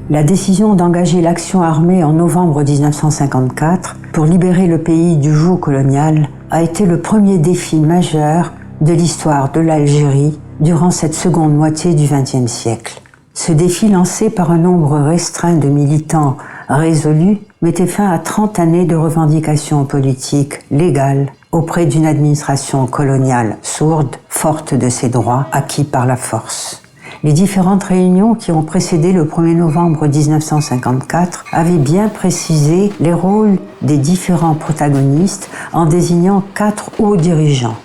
La décision d'engager l'action armée en novembre 1954 pour libérer le pays du joug colonial a été le premier défi majeur de l'histoire de l'Algérie durant cette seconde moitié du XXe siècle. Ce défi lancé par un nombre restreint de militants résolus mettait fin à 30 années de revendications politiques légales auprès d'une administration coloniale sourde, forte de ses droits acquis par la force. Les différentes réunions qui ont précédé le 1er novembre 1954 avaient bien précisé les rôles des différents protagonistes en désignant 4 hauts dirigeants,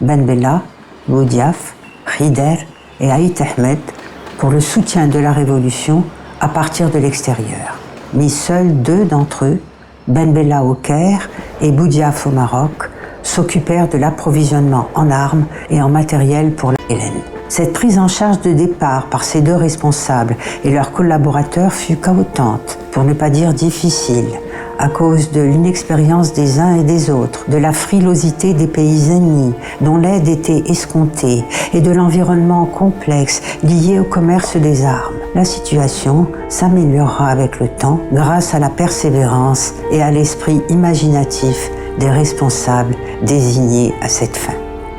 Ben Bella, Boudiaf, Khider et Aït Ahmed, pour le soutien de la révolution à partir de l'extérieur. Mais seuls 2 d'entre eux, Ben Bella au Caire et Boudiaf au Maroc, s'occupèrent de l'approvisionnement en armes et en matériel pour la Hélène. Cette prise en charge de départ par ces 2 responsables et leurs collaborateurs fut chaotique, pour ne pas dire difficile, à cause de l'inexpérience des uns et des autres, de la frilosité des pays ennemis, dont l'aide était escomptée, et de l'environnement complexe lié au commerce des armes. La situation s'améliorera avec le temps grâce à la persévérance et à l'esprit imaginatif des responsables désignés à cette fin.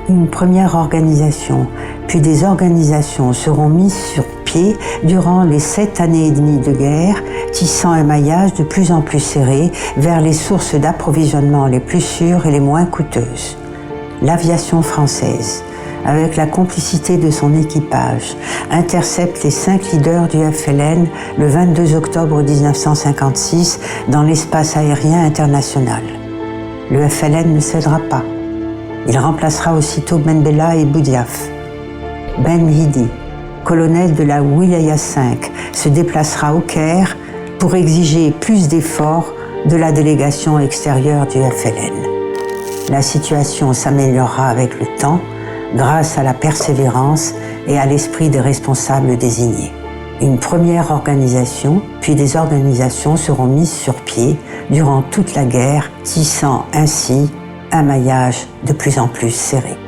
Une première organisation, puis des organisations seront mises sur pied durant les 7 années et demie de guerre, tissant un maillage de plus en plus serré vers les sources d'approvisionnement les plus sûres et les moins coûteuses. L'aviation française, avec la complicité de son équipage, intercepte les 5 leaders du FLN le 22 octobre 1956 dans l'espace aérien international. Le FLN ne cédera pas. Il remplacera aussitôt Ben Bella et Boudiaf. Ben Hidi, colonel de la Wilaya 5, se déplacera au Caire pour exiger plus d'efforts de la délégation extérieure du FLN. La situation s'améliorera avec le temps grâce à la persévérance et à l'esprit des responsables désignés. Une première organisation, puis des organisations seront mises sur pied durant toute la guerre, tissant ainsi un maillage de plus en plus serré.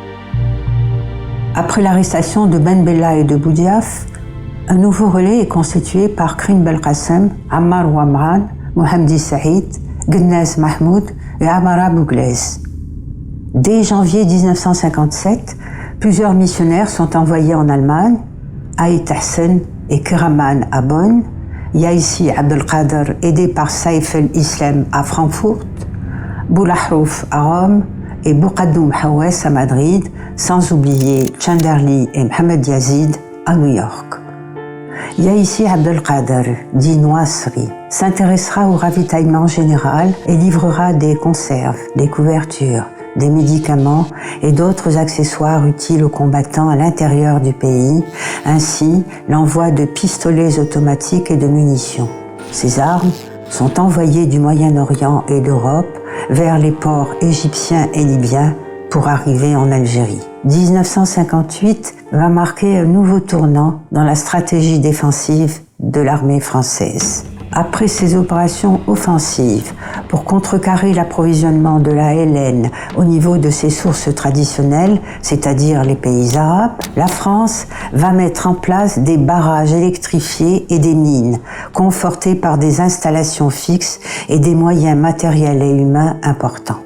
Après l'arrestation de Ben Bella et de Boudiaf, un nouveau relais est constitué par Krim Belkacem, Ammar Ouamran, Mohamedi Saïd, Gnez Mahmoud et Amara Bouglez. Dès janvier 1957, plusieurs missionnaires sont envoyés en Allemagne, Aït Hassan et Keraman à Bonn, Yaïsi Abdelkader aidé par Saïf el-Islam à Francfort, Boulahrouf à Rome et Boukadoum Hawes à Madrid, sans oublier Chanderli et Mohamed Yazid à New York. Yaïsi Abdelkader, dit Noasri, s'intéressera au ravitaillement général et livrera des conserves, des couvertures, des médicaments et d'autres accessoires utiles aux combattants à l'intérieur du pays, ainsi l'envoi de pistolets automatiques et de munitions. Ces armes sont envoyées du Moyen-Orient et d'Europe vers les ports égyptiens et libyens pour arriver en Algérie. 1958 va marquer un nouveau tournant dans la stratégie défensive de l'armée française. Après ces opérations offensives pour contrecarrer l'approvisionnement de la Hélène au niveau de ses sources traditionnelles, c'est-à-dire les pays arabes, la France va mettre en place des barrages électrifiés et des mines, confortés par des installations fixes et des moyens matériels et humains importants.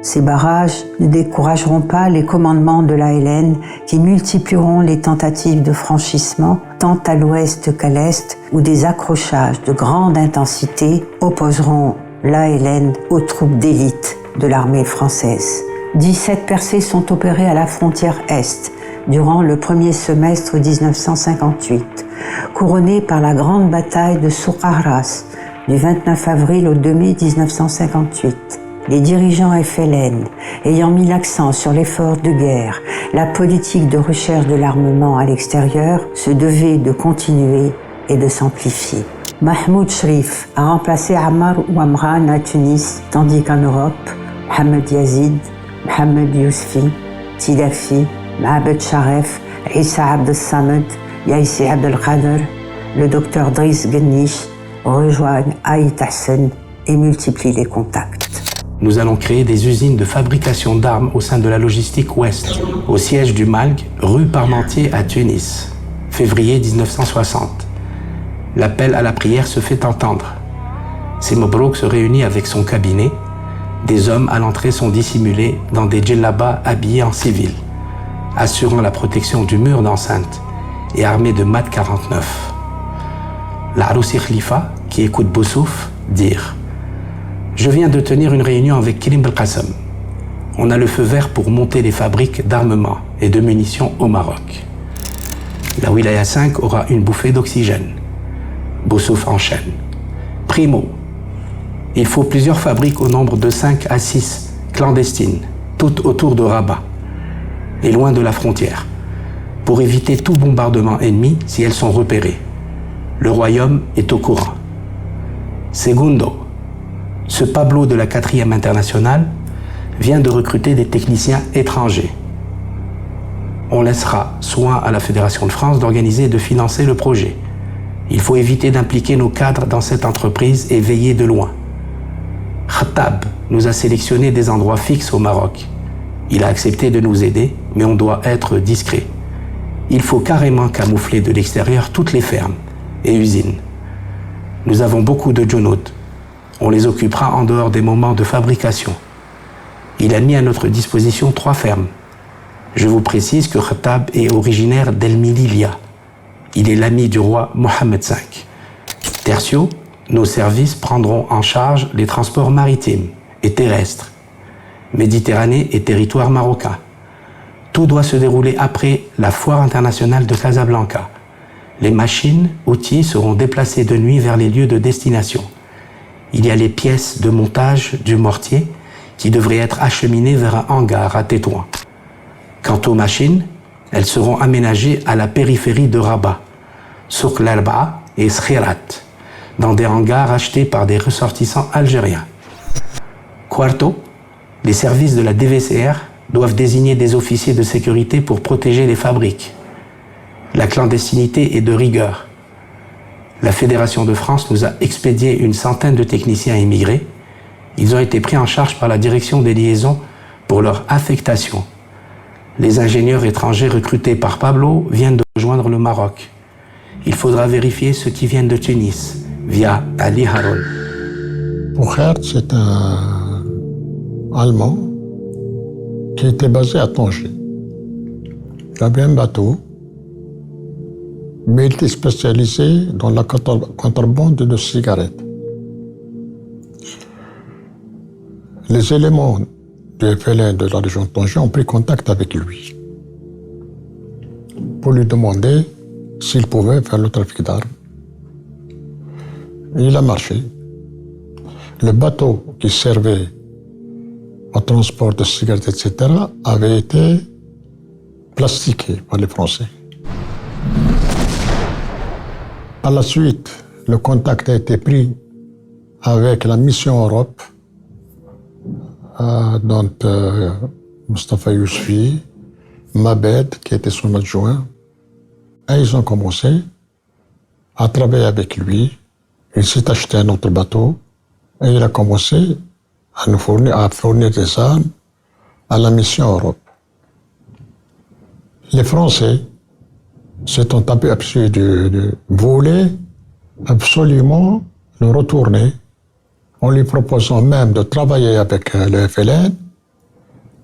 Ces barrages ne décourageront pas les commandements de la Hélène qui multiplieront les tentatives de franchissement tant à l'ouest qu'à l'est où des accrochages de grande intensité opposeront la Hélène aux troupes d'élite de l'armée française. 17 percées sont opérées à la frontière est durant le premier semestre 1958, couronnées par la grande bataille de Souk-Ahras du 29 avril au 2 mai 1958. Les dirigeants FLN, ayant mis l'accent sur l'effort de guerre, la politique de recherche de l'armement à l'extérieur se devait de continuer et de s'amplifier. Mahmoud Shrif a remplacé Ammar Ouamran à Tunis, tandis qu'en Europe, Mohamed Yazid, Mohamed Yousfi, Tidafi, Mohamed Sharef, Issa Abdel-Samad, Yaïsi Abdelkader, le docteur Driss Ghenish rejoignent Aït Hassan et multiplient les contacts. Nous allons créer des usines de fabrication d'armes au sein de la logistique Ouest, au siège du MALG, rue Parmentier à Tunis, février 1960. L'appel à la prière se fait entendre. C'est Mobrouk se réunit avec son cabinet. Des hommes à l'entrée sont dissimulés dans des djellabas habillés en civil, assurant la protection du mur d'enceinte et armés de mat 49. L'Aroussi Khalifa, qui écoute Boussouf, dire « Je viens de tenir une réunion avec Kirim Belkacem. On a le feu vert pour monter les fabriques d'armement et de munitions au Maroc. La Wilaya 5 aura une bouffée d'oxygène. » Boussouf enchaîne. « Primo, il faut plusieurs fabriques au nombre de 5 à 6 clandestines, toutes autour de Rabat et loin de la frontière, pour éviter tout bombardement ennemi si elles sont repérées. Le royaume est au courant. Segundo, ce Pablo de la 4e internationale vient de recruter des techniciens étrangers. On laissera soin à la Fédération de France d'organiser et de financer le projet. Il faut éviter d'impliquer nos cadres dans cette entreprise et veiller de loin. Khattab nous a sélectionné des endroits fixes au Maroc. Il a accepté de nous aider, mais on doit être discret. Il faut carrément camoufler de l'extérieur toutes les fermes et usines. Nous avons beaucoup de djonout. On les occupera en dehors des moments de fabrication. Il a mis à notre disposition 3 fermes. Je vous précise que Khattab est originaire d'El Mililia. Il est l'ami du roi Mohammed V. Tertio, nos services prendront en charge les transports maritimes et terrestres, Méditerranée et territoire marocain. Tout doit se dérouler après la foire internationale de Casablanca. Les machines, outils seront déplacés de nuit vers les lieux de destination. Il y a les pièces de montage du mortier qui devraient être acheminées vers un hangar à Tétouan. Quant aux machines, elles seront aménagées à la périphérie de Rabat, Souk l'Arba'a et Skhirat, dans des hangars achetés par des ressortissants algériens. Quarto, les services de la DVCR doivent désigner des officiers de sécurité pour protéger les fabriques. La clandestinité est de rigueur. La Fédération de France nous a expédié une centaine de techniciens immigrés. Ils ont été pris en charge par la direction des liaisons pour leur affectation. Les ingénieurs étrangers recrutés par Pablo viennent de rejoindre le Maroc. Il faudra vérifier ceux qui viennent de Tunis, via Ali Harol. Boukhert, c'est un Allemand qui était basé à Tanger. Il avait un bateau, mais il était spécialisé dans la contrebande de cigarettes. Les éléments du FLN de la région de Tanger ont pris contact avec lui pour lui demander s'il pouvait faire le trafic d'armes. Il a marché. Le bateau qui servait au transport de cigarettes, etc., avait été plastiqué par les Français. Par la suite, le contact a été pris avec la mission Europe, dont Mustafa Yousfi, Mabed, qui était son adjoint, et ils ont commencé à travailler avec lui. Il s'est acheté un autre bateau et il a commencé à fournir des armes à la mission Europe. Les Français se sont aperçus de voler absolument le retourner, en lui proposant même de travailler avec le FLN,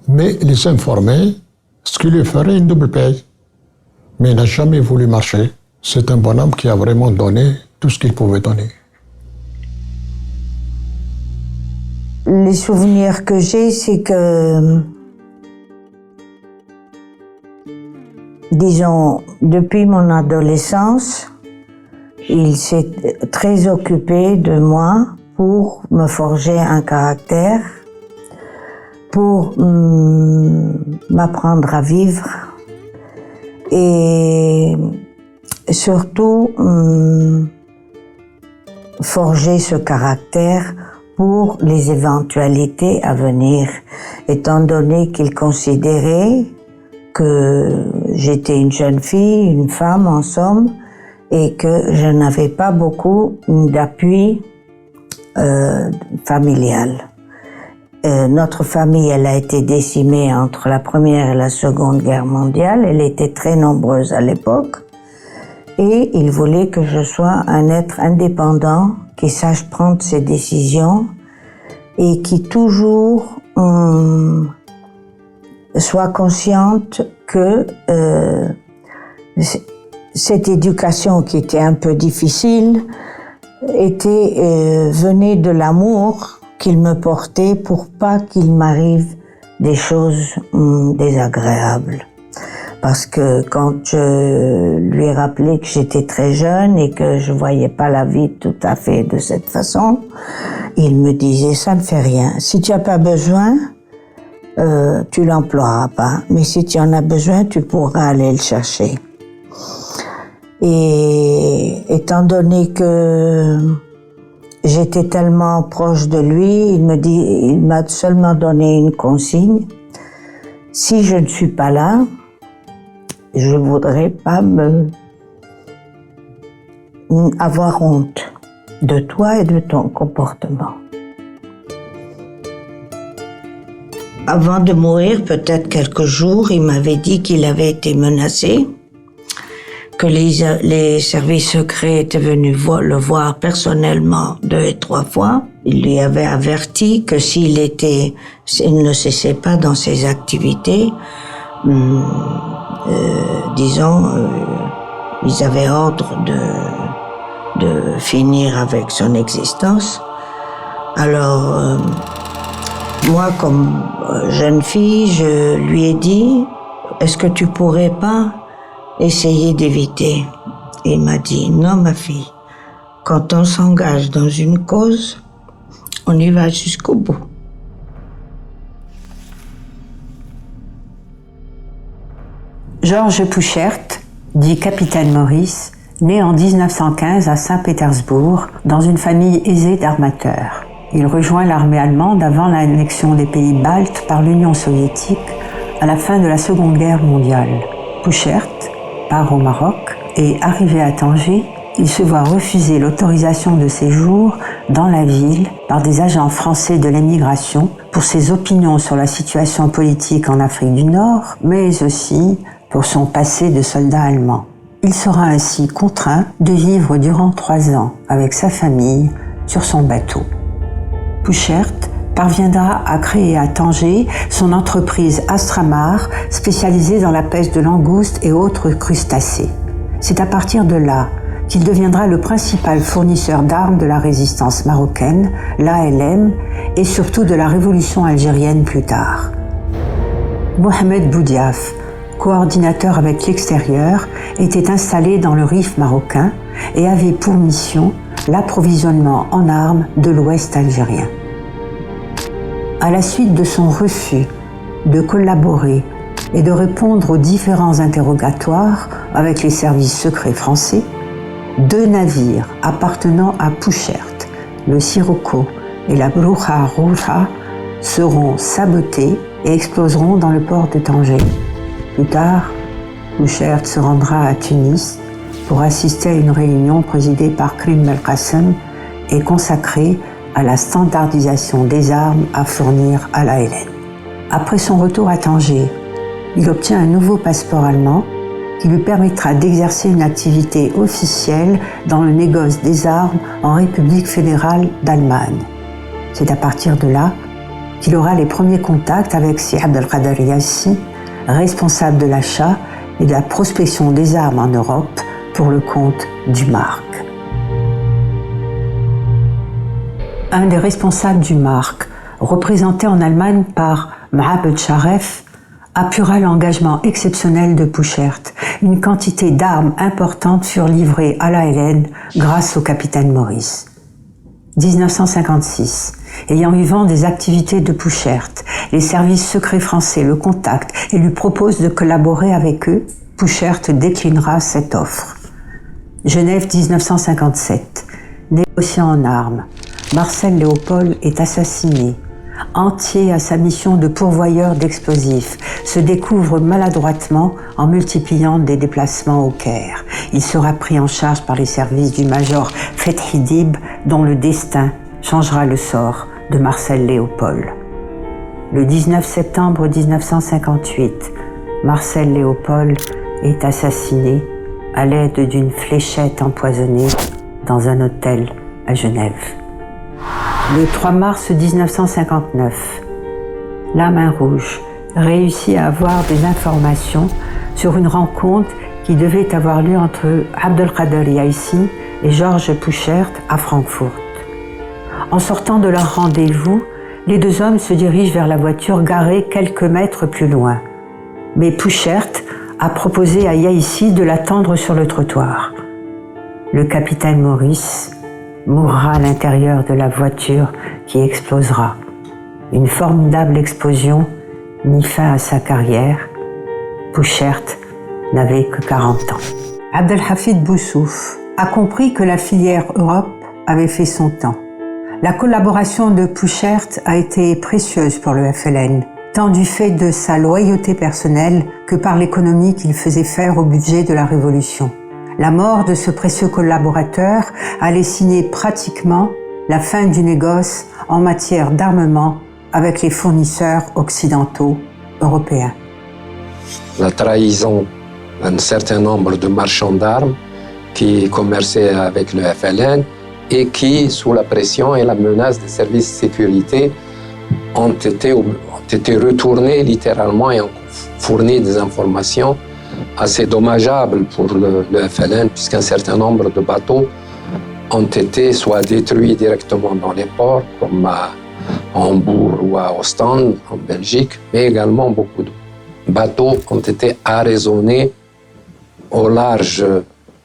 mais les informer, ce qui lui ferait une double paye. Mais il n'a jamais voulu marcher. C'est un bonhomme qui a vraiment donné tout ce qu'il pouvait donner. Les souvenirs que j'ai, c'est que, disons, depuis mon adolescence, il s'est très occupé de moi pour me forger un caractère, pour m'apprendre à vivre et surtout forger ce caractère pour les éventualités à venir, étant donné qu'il considérait que j'étais une jeune fille, une femme en somme, et que je n'avais pas beaucoup d'appui familial. Notre famille, elle a été décimée entre la Première et la Seconde Guerre mondiale. Elle était très nombreuse à l'époque. Et il voulait que je sois un être indépendant, qui sache prendre ses décisions et qui toujours soit consciente que cette éducation qui était un peu difficile venait de l'amour qu'il me portait pour pas qu'il m'arrive des choses désagréables. Parce que quand je lui ai rappelé que j'étais très jeune et que je voyais pas la vie tout à fait de cette façon, il me disait, ça ne fait rien. Si tu as pas besoin, tu l'emploieras pas. Mais si tu en as besoin, tu pourras aller le chercher. Et étant donné que j'étais tellement proche de lui, il m'a seulement donné une consigne. Si je ne suis pas là, je voudrais pas avoir honte de toi et de ton comportement. Avant de mourir, peut-être quelques jours, il m'avait dit qu'il avait été menacé, que les services secrets étaient venus le voir personnellement 2 et 3 fois. Il lui avait averti que s'il ne cessait pas dans ses activités, ils avaient ordre de finir avec son existence. Alors, moi, comme jeune fille, je lui ai dit, est-ce que tu pourrais pas essayer d'éviter? Et il m'a dit, non, ma fille, quand on s'engage dans une cause, on y va jusqu'au bout. Georges Pouchert, dit Capitaine Maurice, né en 1915 à Saint-Pétersbourg, dans une famille aisée d'armateurs. Il rejoint l'armée allemande avant l'annexion des pays baltes par l'Union soviétique à la fin de la Seconde Guerre mondiale. Pouchert part au Maroc et, arrivé à Tanger, il se voit refuser l'autorisation de séjour dans la ville par des agents français de l'émigration pour ses opinions sur la situation politique en Afrique du Nord, mais aussi pour son passé de soldat allemand. Il sera ainsi contraint de vivre durant 3 ans avec sa famille sur son bateau. Pouchert parviendra à créer à Tanger son entreprise Astramar, spécialisée dans la pêche de langoustes et autres crustacés. C'est à partir de là qu'il deviendra le principal fournisseur d'armes de la résistance marocaine, l'ALM, et surtout de la révolution algérienne plus tard. Mohamed Boudiaf, coordinateur avec l'extérieur, était installé dans le Rif marocain et avait pour mission l'approvisionnement en armes de l'Ouest algérien. À la suite de son refus de collaborer et de répondre aux différents interrogatoires avec les services secrets français, 2 navires appartenant à Pouchert, le Sirocco et la Bruja Roja, seront sabotés et exploseront dans le port de Tanger. Plus tard, Pouchert se rendra à Tunis pour assister à une réunion présidée par Krim Belkacem et consacrée à la standardisation des armes à fournir à l'ALN. Après son retour à Tanger, il obtient un nouveau passeport allemand qui lui permettra d'exercer une activité officielle dans le négoce des armes en République fédérale d'Allemagne. C'est à partir de là qu'il aura les premiers contacts avec Si Abdelkader Yassi, responsable de l'achat et de la prospection des armes en Europe pour le compte du Mark. Un des responsables du Mark, représenté en Allemagne par Mahabed Sharef, appuiera l'engagement exceptionnel de Pouchert. Une quantité d'armes importantes furent livrées à l'ALN grâce au capitaine Maurice. 1956. Ayant eu vent des activités de Pouchert, les services secrets français le contactent et lui proposent de collaborer avec eux. Pouchert déclinera cette offre. Genève 1957. Négociant en armes, Marcel Léopold est assassiné. Entier à sa mission de pourvoyeur d'explosifs, se découvre maladroitement en multipliant des déplacements au Caire. Il sera pris en charge par les services du major Fethi Dib, dont le destin changera le sort de Marcel Léopold. Le 19 septembre 1958, Marcel Léopold est assassiné à l'aide d'une fléchette empoisonnée dans un hôtel à Genève. Le 3 mars 1959, la Main Rouge réussit à avoir des informations sur une rencontre qui devait avoir lieu entre Abdelkader Yaissi et Georges Pouchert à Francfort. En sortant de leur rendez-vous, les deux hommes se dirigent vers la voiture garée quelques mètres plus loin. Mais Pouchert a proposé à Yaissi de l'attendre sur le trottoir. Le capitaine Maurice mourra à l'intérieur de la voiture qui explosera. Une formidable explosion mit fin à sa carrière. Pouchert n'avait que 40 ans. Abdelhafid Boussouf a compris que la filière Europe avait fait son temps. La collaboration de Pouchert a été précieuse pour le FLN, tant du fait de sa loyauté personnelle que par l'économie qu'il faisait faire au budget de la Révolution. La mort de ce précieux collaborateur allait signer pratiquement la fin du négoce en matière d'armement avec les fournisseurs occidentaux européens. La trahison d'un certain nombre de marchands d'armes qui commerçaient avec le FLN et qui, sous la pression et la menace des services de sécurité, ont été retournés littéralement et ont fourni des informations assez dommageables pour le FLN, puisqu'un certain nombre de bateaux ont été soit détruits directement dans les ports, comme à Hambourg ou à Ostende, en Belgique, mais également beaucoup de bateaux ont été arraisonnés au large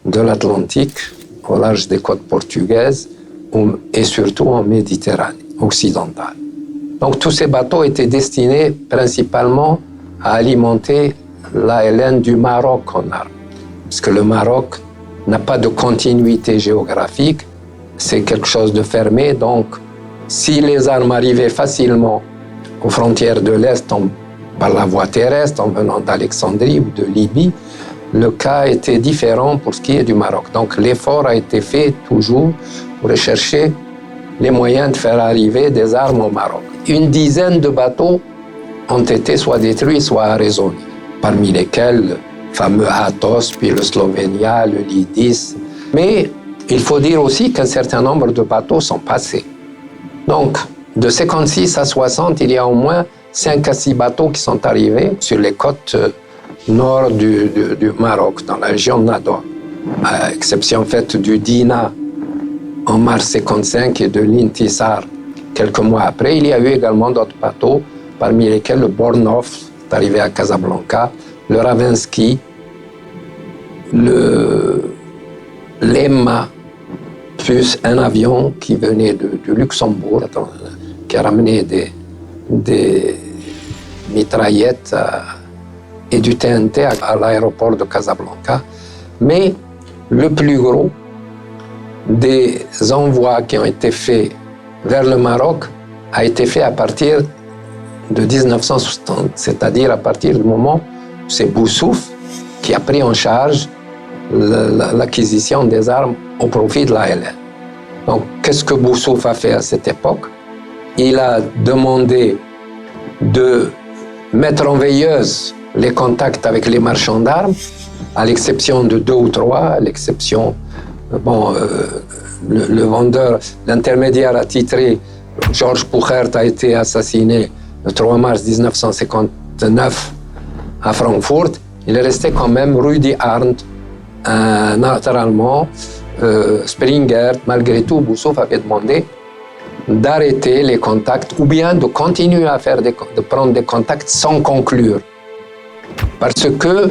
de l'Atlantique, au large des côtes portugaises et surtout en Méditerranée occidentale. Donc tous ces bateaux étaient destinés principalement à alimenter l'ALN du Maroc en armes, parce que le Maroc n'a pas de continuité géographique, c'est quelque chose de fermé, donc si les armes arrivaient facilement aux frontières de l'Est par la voie terrestre, en venant d'Alexandrie ou de Libye, le cas était différent pour ce qui est du Maroc. Donc l'effort a été fait toujours pour rechercher les moyens de faire arriver des armes au Maroc. Une dizaine de bateaux ont été soit détruits, soit arraisonnés, parmi lesquels le fameux Athos, puis le Slovenia, le Lydis. Mais il faut dire aussi qu'un certain nombre de bateaux sont passés. Donc, de 56 à 60, il y a au moins 5 à 6 bateaux qui sont arrivés sur les côtes nord du Maroc, dans la région de Nador, à exception faite du Dina en mars 55 et de l'Intisar quelques mois après. Il y a eu également d'autres bateaux, parmi lesquels le Bornhof, est arrivé à Casablanca, le Ravinsky, l'Emma, plus un avion qui venait du Luxembourg, qui a ramené des mitraillettes et du TNT à l'aéroport de Casablanca. Mais le plus gros des envois qui ont été faits vers le Maroc a été fait à partir de 1960, c'est-à-dire à partir du moment où c'est Boussouf qui a pris en charge l'acquisition des armes au profit de l'ALN. Donc, qu'est-ce que Boussouf a fait à cette époque? Il a demandé de mettre en veilleuse les contacts avec les marchands d'armes, à l'exception de 2 ou 3, à l'exception, le vendeur, l'intermédiaire attitré, Georges Pouchert, a été assassiné le 3 mars 1959 à Francfort. Il est resté quand même Rudi Arndt, un auteur allemand, Springer. Malgré tout, Boussouf avait demandé d'arrêter les contacts ou bien de continuer à de prendre des contacts sans conclure. Parce que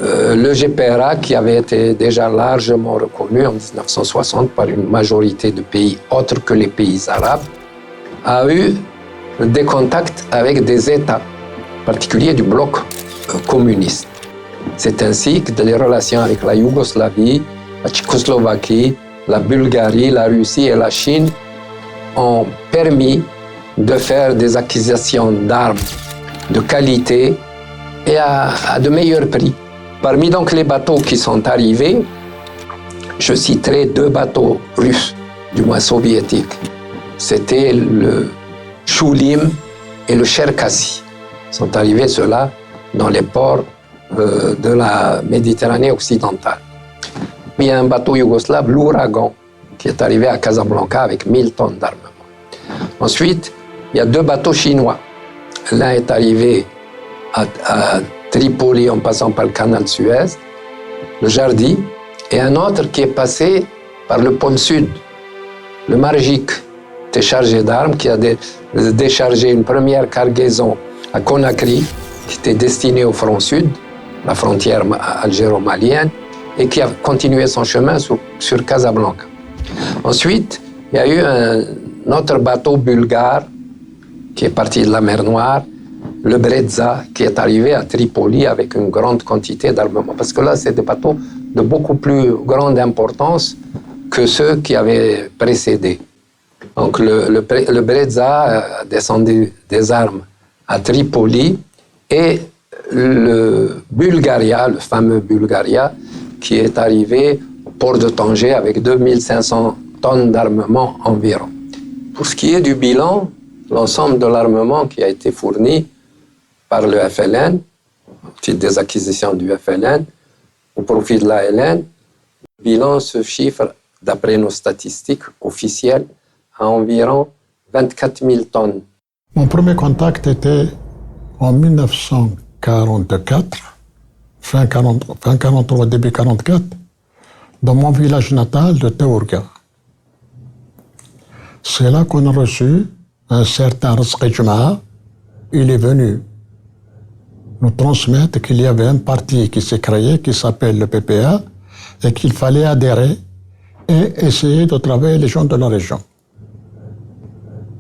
le GPRA, qui avait été déjà largement reconnu en 1960 par une majorité de pays autres que les pays arabes, a eu des contacts avec des États particuliers du bloc communiste. C'est ainsi que les relations avec la Yougoslavie, la Tchécoslovaquie, la Bulgarie, la Russie et la Chine ont permis de faire des acquisitions d'armes de qualité et à de meilleurs prix. Parmi donc les bateaux qui sont arrivés, je citerai 2 bateaux russes, du moins soviétiques. C'était le Choulim et le Cherkassy. Sont arrivés ceux-là dans les ports de la Méditerranée occidentale. il y a un bateau yougoslave, l'Ouragan, qui est arrivé à Casablanca avec 1000 tonnes d'armement. Ensuite, il y a 2 bateaux chinois. L'un est arrivé à Tripoli en passant par le canal de Suez, le Jardi, et un autre qui est passé par le pôle sud, le Margic, qui était chargé d'armes, qui a déchargé une première cargaison à Conakry, qui était destinée au front sud, la frontière algéro-malienne, et qui a continué son chemin sur Casablanca. Ensuite, il y a eu un autre bateau bulgare qui est parti de la mer Noire, le Brezza, qui est arrivé à Tripoli avec une grande quantité d'armement. Parce que là, c'est des bateaux de beaucoup plus grande importance que ceux qui avaient précédé. Donc le Brezza a descendu des armes à Tripoli et le Bulgaria, le fameux Bulgaria, qui est arrivé au port de Tanger avec 2500 tonnes d'armement environ. Pour ce qui est du bilan, l'ensemble de l'armement qui a été fourni par le FLN, au titre des acquisitions du FLN, au profit de l'ALN, le bilan se chiffre, d'après nos statistiques officielles, à environ 24 000 tonnes. Mon premier contact était en 1944, fin 43, début 44, dans mon village natal de Teourga. C'est là qu'on a reçu un certain Rizqi Jema'a. Il est venu nous transmettre qu'il y avait un parti qui s'est créé, qui s'appelle le PPA, et qu'il fallait adhérer et essayer de travailler les gens de la région.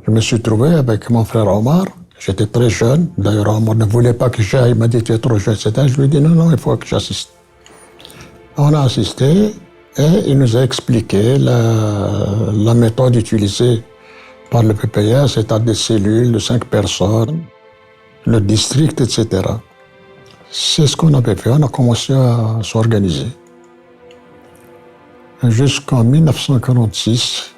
Je me suis trouvé avec mon frère Omar. J'étais très jeune. D'ailleurs, Omar ne voulait pas que j'aille. Il m'a dit, tu es trop jeune, etc. Je lui ai dit, non, il faut que j'assiste. On a assisté et il nous a expliqué la méthode utilisée par le PPA, c'est-à-dire des cellules de 5 personnes, le district, etc. C'est ce qu'on avait fait. On a commencé à s'organiser. Jusqu'en 1946,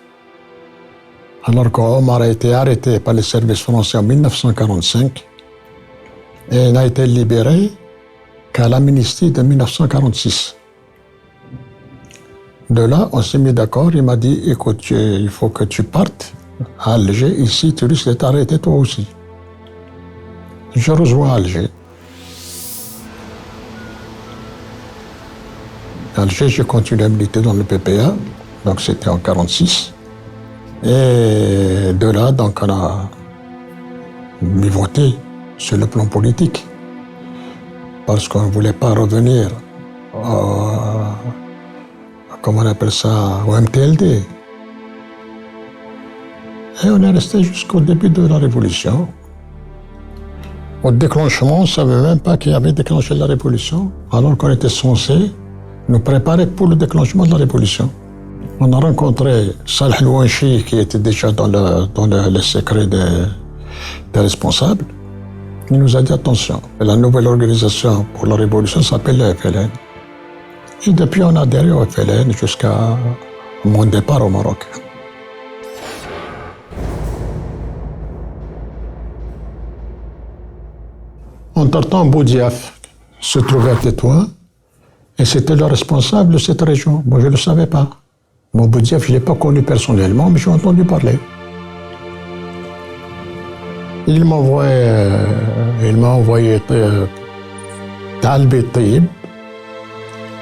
alors qu'Omar a été arrêté par les services français en 1945, et il n'a été libéré qu'à l'amnistie de 1946. De là, on s'est mis d'accord. Il m'a dit, écoute, il faut que tu partes à Alger. Ici, tu risques d'être arrêté toi aussi. Je rejoins Alger. À Alger, j'ai continué à militer dans le PPA, donc c'était en 1946. Et de là, donc, on a voté sur le plan politique, parce qu'on ne voulait pas revenir comment on appelle ça, au MTLD. Et on est resté jusqu'au début de la Révolution. Au déclenchement, on ne savait même pas qu'il y avait déclenché la Révolution, alors qu'on était censé nous préparer pour le déclenchement de la Révolution. On a rencontré Salih Louanchi, qui était déjà dans le secret des responsables. Il nous a dit, attention, la nouvelle organisation pour la Révolution s'appelle le FLN. Et depuis, on a adhéré au FLN jusqu'à mon départ au Maroc. Entre-temps, Boudiaf se trouvait à Tétouan et c'était le responsable de cette région. Moi, je ne le savais pas. Mon Boudiaf, je ne l'ai pas connu personnellement, mais j'ai entendu parler. Il m'a envoyé Talbi Taïb.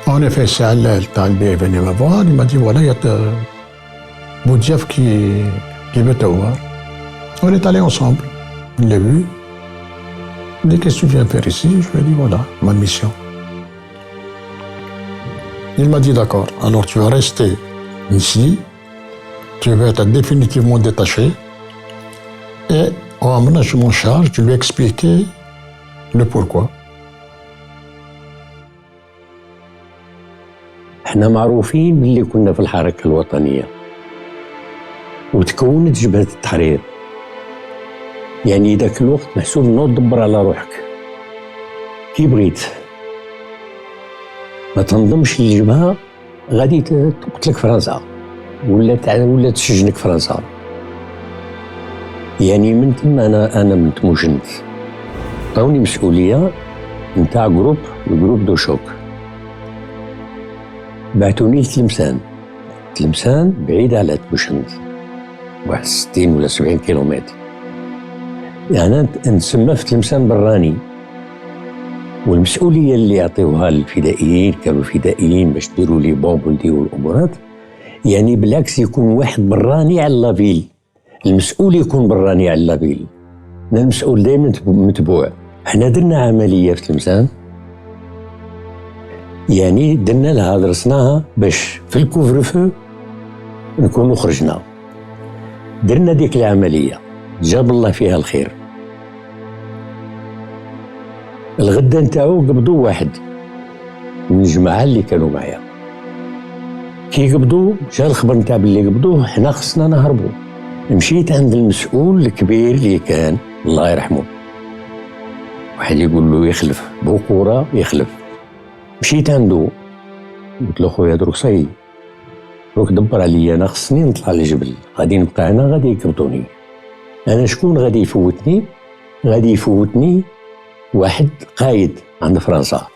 En effet, c'est Allal Talbi est venu me voir. Il m'a dit, voilà, il y a Boudiaf qui veut te voir. On est allés ensemble. Il l'a vu. Il m'a dit, qu'est-ce que tu viens faire ici? Je lui ai dit, voilà, ma mission. Il m'a dit, d'accord, alors tu vas rester ici, tu vas être définitivement détaché, et en amenant je m'en charge, je lui ai expliqué le pourquoi. احنا معروفين باللي كنا في الحركة الوطنية وتكونت جبهة التحرير. يعني ذاك الوقت محسوب نوض دبر على روحك كي بغيت، ما تنظمش الجبهة غادي تقتلك فرنسا ولا تسجنك فرنسا. يعني من تما انا من مجند عطاوني مسؤولية نتاع الجروب دو شوك. بعتوني لتلمسان. تلمسان بعيد على تبوشند، واحد 60 ولا 70 كيلومتر. يعني نتسمى في تلمسان براني، والمسؤوليه اللي يعطيوها للفدائيين، كانوا فدائيين باش ديروا لي بومب ونديروا الامورات، يعني بالعكس يكون واحد براني على لافيل، المسؤول يكون براني على لافيل، المسؤول دائما متبوع. حنا درنا عمليه في تلمسان، يعني درنا لها درسناها باش في الكوفرفو نكونوا خرجنا. درنا ديك العمليه جاب الله فيها الخير. الغدا نتاعو قبضوا واحد من الجماعه اللي كانوا معايا. كي قبضوا جا الخبر نتاع باللي قبضوه، حنا خصنا نهربوا. مشيت عند المسؤول الكبير اللي كان الله يرحمه، واحد يقول له يخلف بوكورة يخلف. مشيت عنده قلت له خويا دروك صاي، دروك دبر عليا، انا خصني نطلع للجبل، غادي نبقى هنا غادي يقبضوني. انا شكون غادي يفوتني؟ غادي يفوتني واحد قايد عند فرنسا،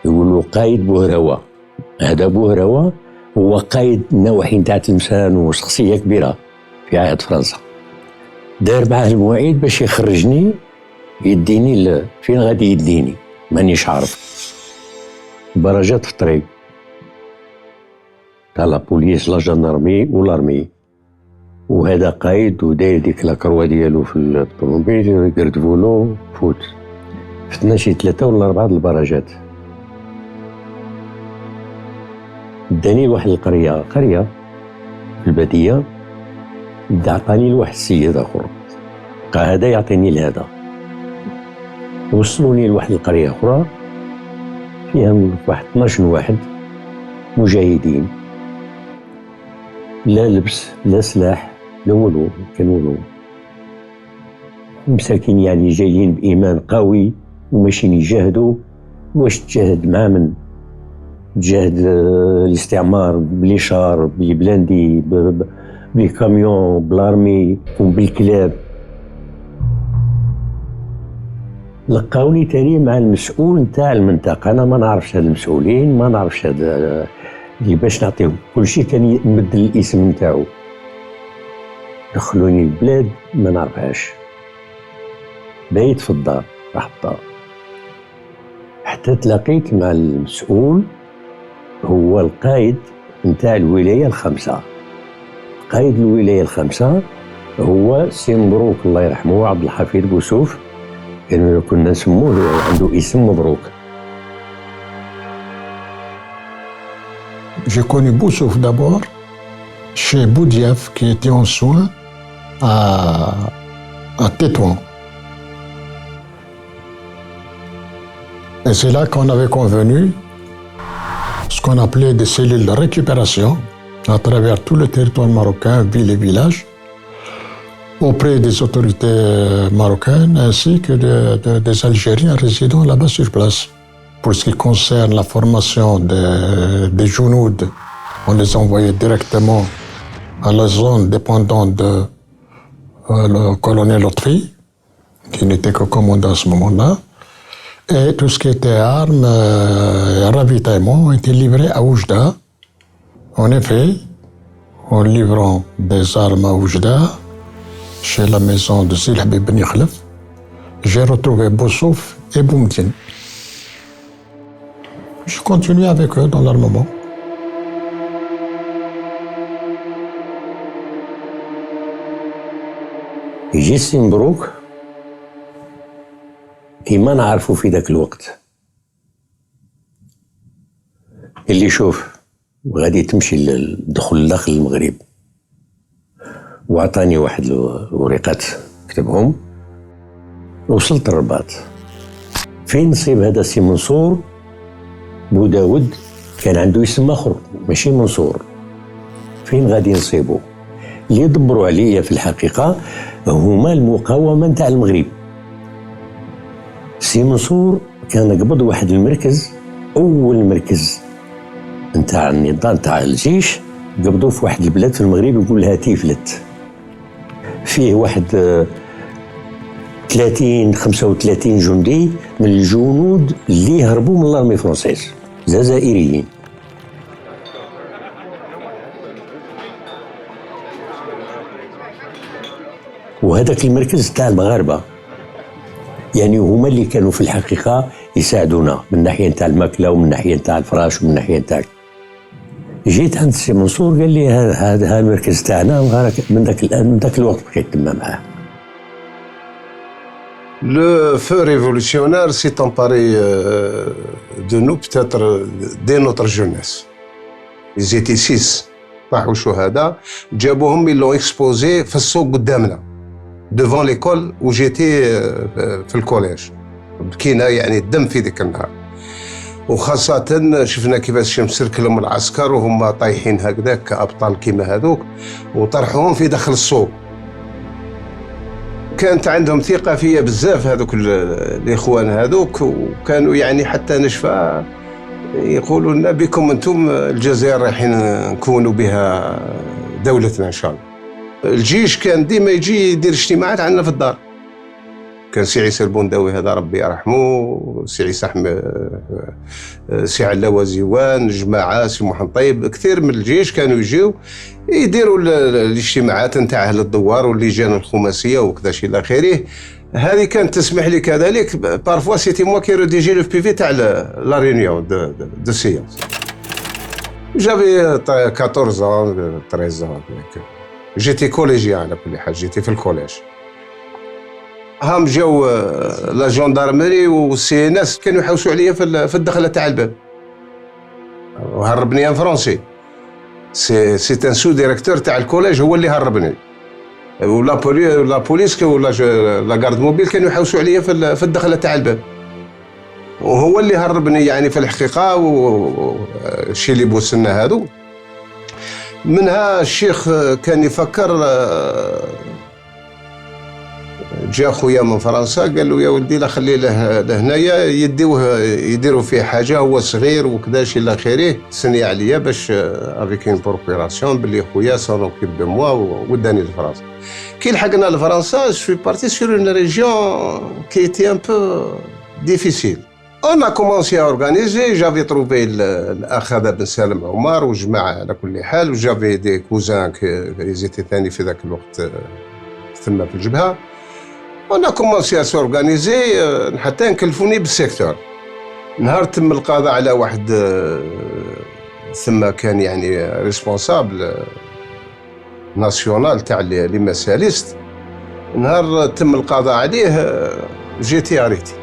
يقولوا قايد بوهروة. هذا بوهروة هو قايد النواحي نتاع تلمسان وشخصية كبيرة في عهد فرنسا. دار معاه المواعيد باش يخرجني، يديني فين غادي يديني مانيش عارف. برجات في الطريق تاع لا بوليس لا جندرمي والارمي، وهذا قايد وداير ديك لاكروا ديالو في الطوموبيل يقردفولو فوت. فتنا شي 3 ولا 4 البراجات. داني لواحد القرية في البادية، بدا عطاني لواحد السيد اخر، بقى هذا يعطيني لهذا. وصلوني لواحد القرية اخرى فيها واحد 12 واحد مجاهدين، لا لبس لا سلاح لا والو، كان والو، مساكين يعني جايين بإيمان قوي وماشيين يجاهدوا. واش تجاهد مع من؟ تجاهد الاستعمار بلي شار بلي بلاندي بلي كاميون بالارمي وبالكلاب. لقاوني تاني مع المسؤول نتاع المنطقة، أنا ما نعرفش هاد المسؤولين، ما نعرفش هاد اللي باش نعطيه كل شيء، كان يمد الاسم نتاعو. دخلوني البلاد ما نعرفهاش، بيت في الدار، راح الدار حتى تلاقيت مع المسؤول، هو القائد نتاع الولاية الخمسة. قائد الولاية الخمسة هو سي مبروك الله يرحمه، عبد الحفيظ بوسوف، كنا نسموه عنده اسم مبروك. J'ai connu Boussouf d'abord chez Boudiaf qui était en soins à Tétouan. Et c'est là qu'on avait convenu ce qu'on appelait des cellules de récupération à travers tout le territoire marocain, villes et villages, auprès des autorités marocaines ainsi que des Algériens résidant là-bas sur place. Pour ce qui concerne la formation des Jounouds, on les envoyait directement à la zone dépendante de le colonel Lotfi, qui n'était que commandant à ce moment-là. Et tout ce qui était armes et ravitaillement était livré à Oujda. En effet, en livrant des armes à Oujda, chez la maison de Zil Habib Ben Khlef, j'ai retrouvé Boussouf et Boumdine. Je continue avec eux dans l'armement. يجي سي مبروك كيما نعرفو في ذاك الوقت، اللي شوف غادي تمشي للدخول داخل المغرب، وعطاني واحد الوريقات كتبهم. وصلت الرباط، فين نصيب هذا سي منصور بوداود، كان عنده اسم اخر ماشي منصور. فين غادي نصيبو؟ اللي يدبروا عليا في الحقيقه هما المقاومه نتاع المغرب. سي منصور كان قبض واحد المركز، اول مركز نتاع النظام نتاع الجيش، قبضوه في واحد البلاد في المغرب يقول لها تيفلت، فيه واحد 35 جندي من الجنود اللي هربوا من الارمي فرونسيز، جزائريين. وهذاك المركز تاع المغاربه، يعني هما اللي كانوا في الحقيقه يساعدونا من ناحيه تاع الماكله ومن ناحيه تاع الفراش ومن ناحيه تاع. جيت عند السي منصور قال لي هذا المركز تاعنا من ذاك الوقت بقيت تما معاه. Le feu révolutionnaire s'est emparé de nous peut-être dès notre jeunesse. Ils étaient 6 طاحوا شهداء، جابوهم ils l'ont exposé في السوق قدامنا devant l'école où j'étais في الكوليج. بكينا يعني الدم في ذيك النهار، وخاصة شفنا كيفاش مسركلهم العسكر وهم طايحين هكذاك كأبطال كيما هذوك وطرحوهم في داخل السوق. كانت عندهم ثقة فيا بزاف هذوك الإخوان هذوك، وكانوا يعني حتى نشفى يقولوا لنا بكم أنتم الجزائر رايحين نكونوا بها دولتنا إن شاء الله. الجيش كان ديما يجي يدير اجتماعات عندنا في الدار. كان سي عيسى البنداوي هذا ربي يرحمه، سي عيسى سي علاوة زيوان، جماعة سي محمد طيب، كثير من الجيش كانوا يجيو يديروا الاجتماعات نتاع اهل الدوار واللجان الخماسيه وكذا شيء الى اخره. هذه كانت تسمح لي كذلك بارفوا سيتي موا كي ريديجي لو بي في تاع لا ريونيون دو سيونس. جافي 14 ans 13 ans. جيتي كوليجيان على كل حال، جيتي في الكوليج. هم جاو لا جوندارمري والسي ان اس كانوا يحوسوا عليا في الدخله تاع الباب وهربني ان فرونسي. سي ان سو ديريكتور تاع الكوليج هو اللي هربني، ولا بوليس ولا لا غارد موبيل كانوا يحوسوا عليا في الدخله تاع الباب، وهو اللي هربني يعني في الحقيقه. والشيء اللي بوسنا هذو منها الشيخ كان يفكر. جا خويا من فرنسا قال له يا ولدي لا خليه لهنايا يديروا فيه حاجه، هو صغير وكذا شي الى اخره. سني عليا باش افيك اون بروكوراسيون باللي خويا سون اوكيب دو موا وداني لفرنسا. كي لحقنا لفرنسا شوي بارتي سور اون ريجيون كي ايتي ان بو ديفيسيل. On a commencé à organiser, j'avais trouvé الأخ هذا بن سالم عمر وجماعة على كل حال، وجافي دي كوزان كيزيتي ثاني في ذاك الوقت ثم في الجبهة. On a commencé à s'organiser حتى نكلفوني بالسيكتور. نهار تم القضاء على واحد ثم كان يعني ريسبونسابل ناسيونال تاع لي ماساليست. نهار تم القضاء عليه جيتي اريتي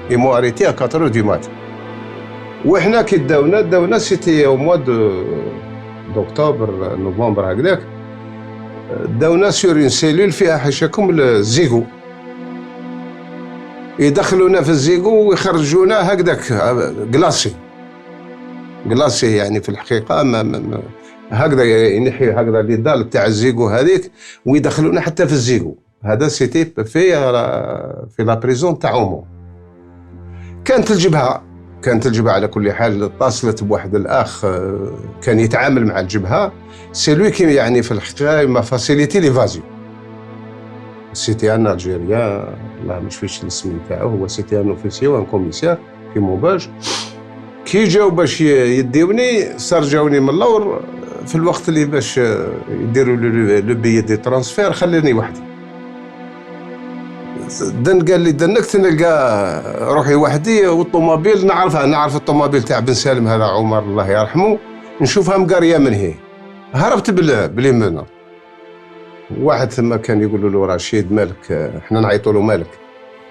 يمو اريتي 4 دو مات. وحنا كي داونا سيتي او موا دو نوفمبر هكذاك، داونا سور اون سيلول فيها حاشاكم الزيغو، يدخلونا في الزيغو ويخرجونا هكذاك كلاسي يعني في الحقيقه ما هكذا ينحي هكذا لي دال تاع الزيغو هذيك ويدخلونا حتى في الزيغو. هذا سيتي في لا بريزون تاع اومو. كانت الجبهه على كل حال اتصلت بواحد الاخ كان يتعامل مع الجبهه، سي لوي كي يعني في الحقيقه ما فاسيليتي ليفازيون. سيتي ان الجيريان الله ما نشفيش الاسم نتاعو، هو سيتي ان اوفيسيو ان كوميسير في موباج. كي جاو باش يديوني سرجاوني من اللور في الوقت اللي باش يديروا لو بيي دي ترانسفير خليني وحدي. قال لي دنكت نلقى روحي وحدي، والطوموبيل نعرف الطوموبيل تاع بن سالم هذا عمر الله يرحمه، نشوفها مقاريه من هي. هربت باليمنه. واحد ثم كان يقول له رشيد مالك، احنا نعيطوا له مالك،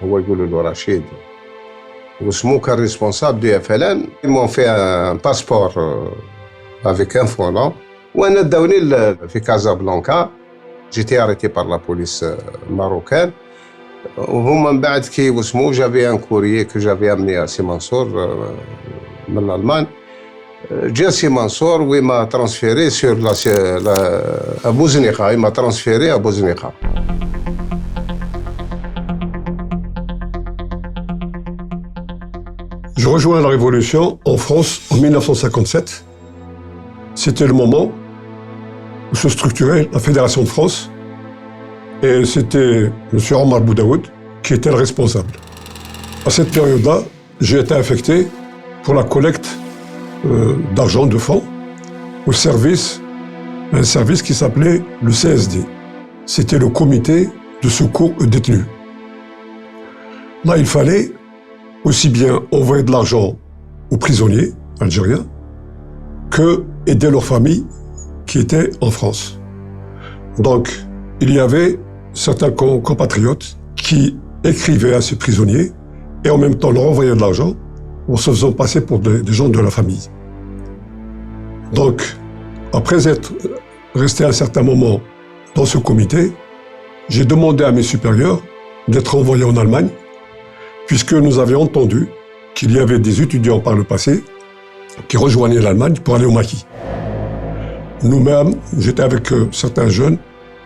هو يقول له رشيد واسمو كان ريسبونسابل دو فلان. مون في ان باسبور افيك ان فولون، وانا داوني في كازابلانكا. جيتي اريتي بار لا بوليس ماروكان. وهما من بعد كي واسمو جافي ان كوريي كو جافي امني سي منصور من الالمان. جا سي منصور وما ترانسفيري سور لا بوزنيقه، ما ترانسفيري à بوزنيقه. Je rejoins la Révolution en France en 1957. C'était le moment où se structurait la Fédération de France et c'était M. Omar Boudaoud qui était le responsable. À cette période-là, j'ai été affecté pour la collecte d'argent de fonds au service, un service qui s'appelait le CSD. c'était le comité de secours aux détenus. Là, il fallait aussi bien envoyer de l'argent aux prisonniers algériens que aider leurs familles qui étaient en France. Donc, il y avait certains compatriotes qui écrivaient à ces prisonniers et en même temps leur envoyaient de l'argent en se faisant passer pour des gens de la famille. Donc, après être resté un certain moment dans ce comité, j'ai demandé à mes supérieurs d'être envoyé en Allemagne, puisque nous avions entendu qu'il y avait des étudiants par le passé qui rejoignaient l'Allemagne pour aller au maquis. Nous-mêmes, j'étais avec certains jeunes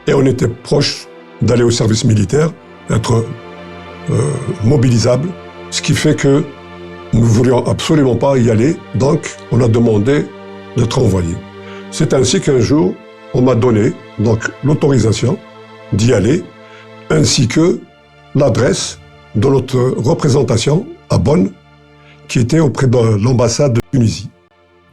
et on était proches d'aller au service militaire, d'être mobilisables, ce qui fait que nous ne voulions absolument pas y aller, donc on a demandé d'être envoyés. C'est ainsi qu'un jour, on m'a donné donc l'autorisation d'y aller, ainsi que l'adresse de notre représentation à Bonn, qui était auprès de l'ambassade de Tunisie.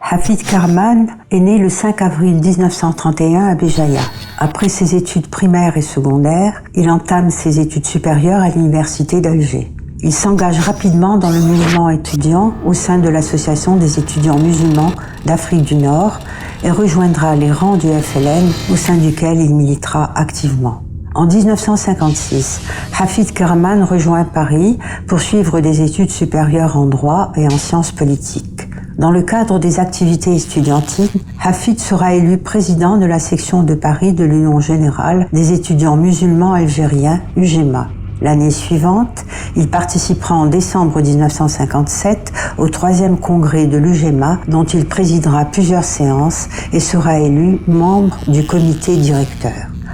Hafid Karaman est né le 5 avril 1931 à Béjaïa. Après ses études primaires et secondaires, il entame ses études supérieures à l'université d'Alger. Il s'engage rapidement dans le mouvement étudiant au sein de l'Association des étudiants musulmans d'Afrique du Nord et rejoindra les rangs du FLN au sein duquel il militera activement. En 1956, Hafid Karaman rejoint Paris pour suivre des études supérieures en droit et en sciences politiques. Dans le cadre des activités estudiantines, Hafid sera élu président de la section de Paris de l'Union générale des étudiants musulmans algériens, UGEMA. L'année suivante, il participera en décembre 1957 au 3e congrès de l'UGEMA, dont il présidera plusieurs séances et sera élu membre du comité directeur.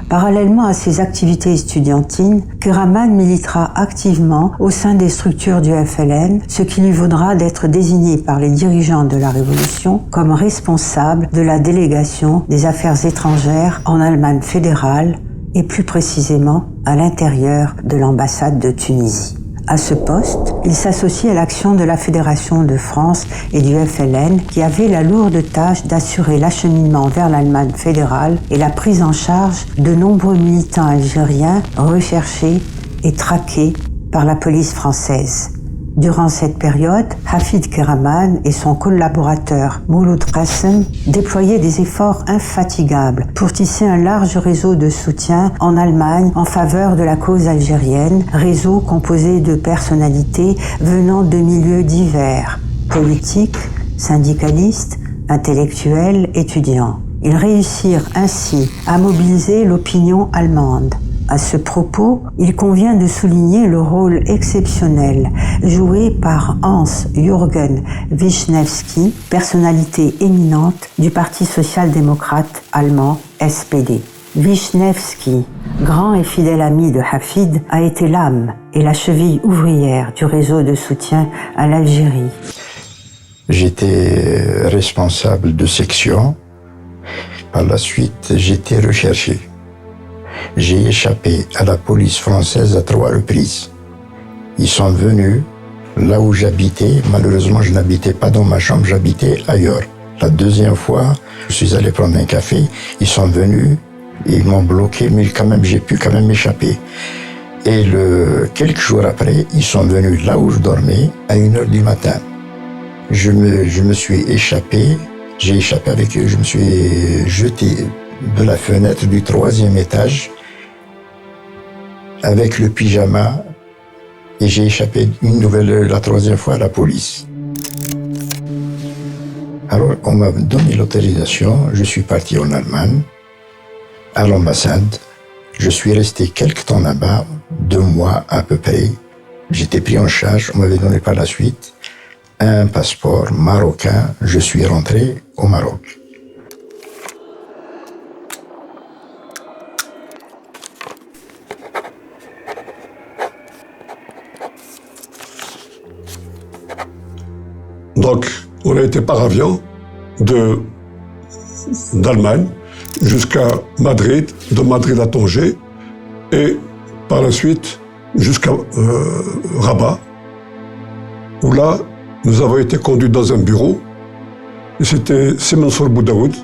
Parallèlement à ses activités estudiantines, Karaman militera activement au sein des structures du FLN, ce qui lui vaudra d'être désigné par les dirigeants de la Révolution comme responsable de la délégation des affaires étrangères en Allemagne fédérale et plus précisément à l'intérieur de l'ambassade de Tunisie. À ce poste, il s'associe à l'action de la Fédération de France et du FLN qui avait la lourde tâche d'assurer l'acheminement vers l'Allemagne fédérale et la prise en charge de nombreux militants algériens recherchés et traqués par la police française. Durant cette période, Hafid Karaman et son collaborateur Mouloud Qassem déployaient des efforts infatigables pour tisser un large réseau de soutien en Allemagne en faveur de la cause algérienne, réseau composé de personnalités venant de milieux divers, politiques, syndicalistes, intellectuels, étudiants. Ils réussirent ainsi à mobiliser l'opinion allemande. À ce propos, il convient de souligner le rôle exceptionnel joué par Hans-Jürgen Wisniewski, personnalité éminente du Parti social-démocrate allemand SPD. Wisniewski, grand et fidèle ami de Hafid, a été l'âme et la cheville ouvrière du réseau de soutien à l'Algérie. J'étais responsable de section. Par la suite, j'étais recherché. J'ai échappé à la police française à 3 reprises. Ils sont venus là où j'habitais. Malheureusement, je n'habitais pas dans ma chambre, j'habitais ailleurs. La deuxième fois, je suis allé prendre un café. Ils sont venus, ils m'ont bloqué, mais quand même, j'ai pu quand même m'échapper. Et quelques jours après, ils sont venus là où je dormais à 1h du matin. Je me suis échappé. J'ai échappé avec eux. Je me suis jeté de la fenêtre du 3e étage avec le pyjama et j'ai échappé la 3e fois à la police. Alors on m'a donné l'autorisation, je suis parti en Allemagne, à l'ambassade. Je suis resté quelque temps là-bas, 2 mois à peu près. J'étais pris en charge, on m'avait donné par la suite un passeport marocain. Je suis rentré au Maroc. Donc, on a été par avion d'Allemagne jusqu'à Madrid, de Madrid à Tanger, et par la suite jusqu'à Rabat, où là, nous avons été conduits dans un bureau, et c'était Semensour Boudaoud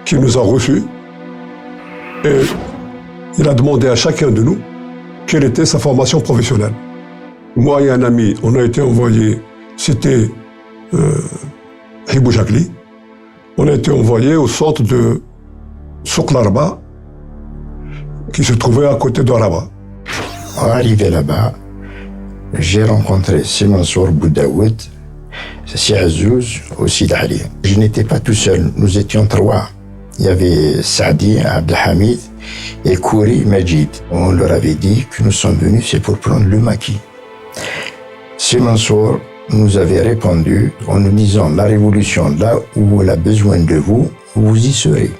qui nous a reçus, et il a demandé à chacun de nous quelle était sa formation professionnelle. Moi et un ami, on a été envoyés, c'était Hibou Jagli, on a été envoyés au centre de Souk Larba, qui se trouvait à côté de Rabat. Arrivé là-bas, j'ai rencontré Simansour Boudaoud, Si Azouz, aussi d'Ali. Je n'étais pas tout seul, nous étions trois. Il y avait Saadi, Abdelhamid et Kouri Majid. On leur avait dit que nous sommes venus, c'est pour prendre le maquis. Simansour nous avait répondu en nous disant la révolution, là où elle a besoin de vous, vous y serez.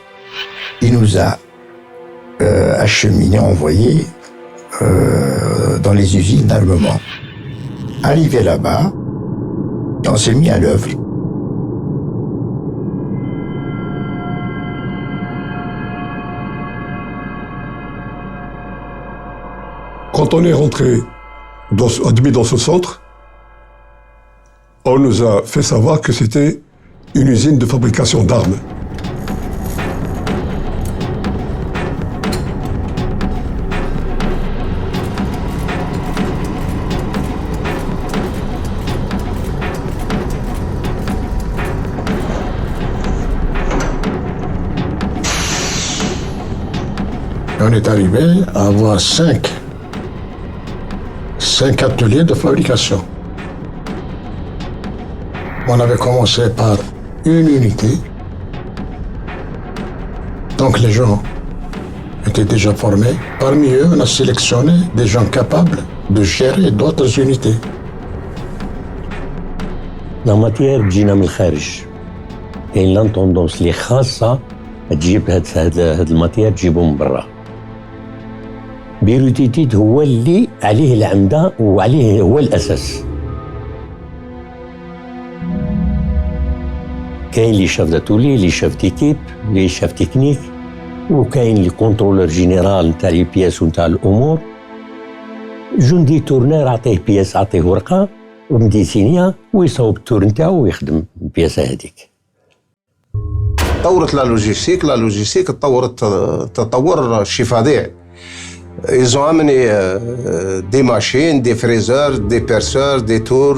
Il nous a acheminés, envoyés dans les usines d'armement. Arrivé là-bas, on s'est mis à l'œuvre. Quand on est rentré admis dans ce centre, on nous a fait savoir que c'était une usine de fabrication d'armes. On est arrivé à avoir 5 ateliers de fabrication. On avait commencé par une unité. Donc les gens étaient déjà formés. Parmi eux, on a sélectionné des gens capables de gérer d'autres unités. لا ماتير تجينا من الخارج. كاين لانتوندونس اللي خاصة تجيب هاد الماتير تجيبو من برا. بيروتيتيد هو اللي عليه العمدة وعليه هو الأساس. كاين لي شاف داتولي، لي شاف ديكيب، لي شاف تكنيك، وكاين لي كونترولور جينيرال نتاع لي بياس ونتاع الأمور. جندي تورنير عطيه بياس، عطيه ورقة ومديسينيا ويصاوب التور نتاعو ويخدم البياسة هذيك. تطورت لا لوجيستيك تطورت تطور شي فظيع. Ils ont amené des machines, des fraiseurs, des perceurs, des tours,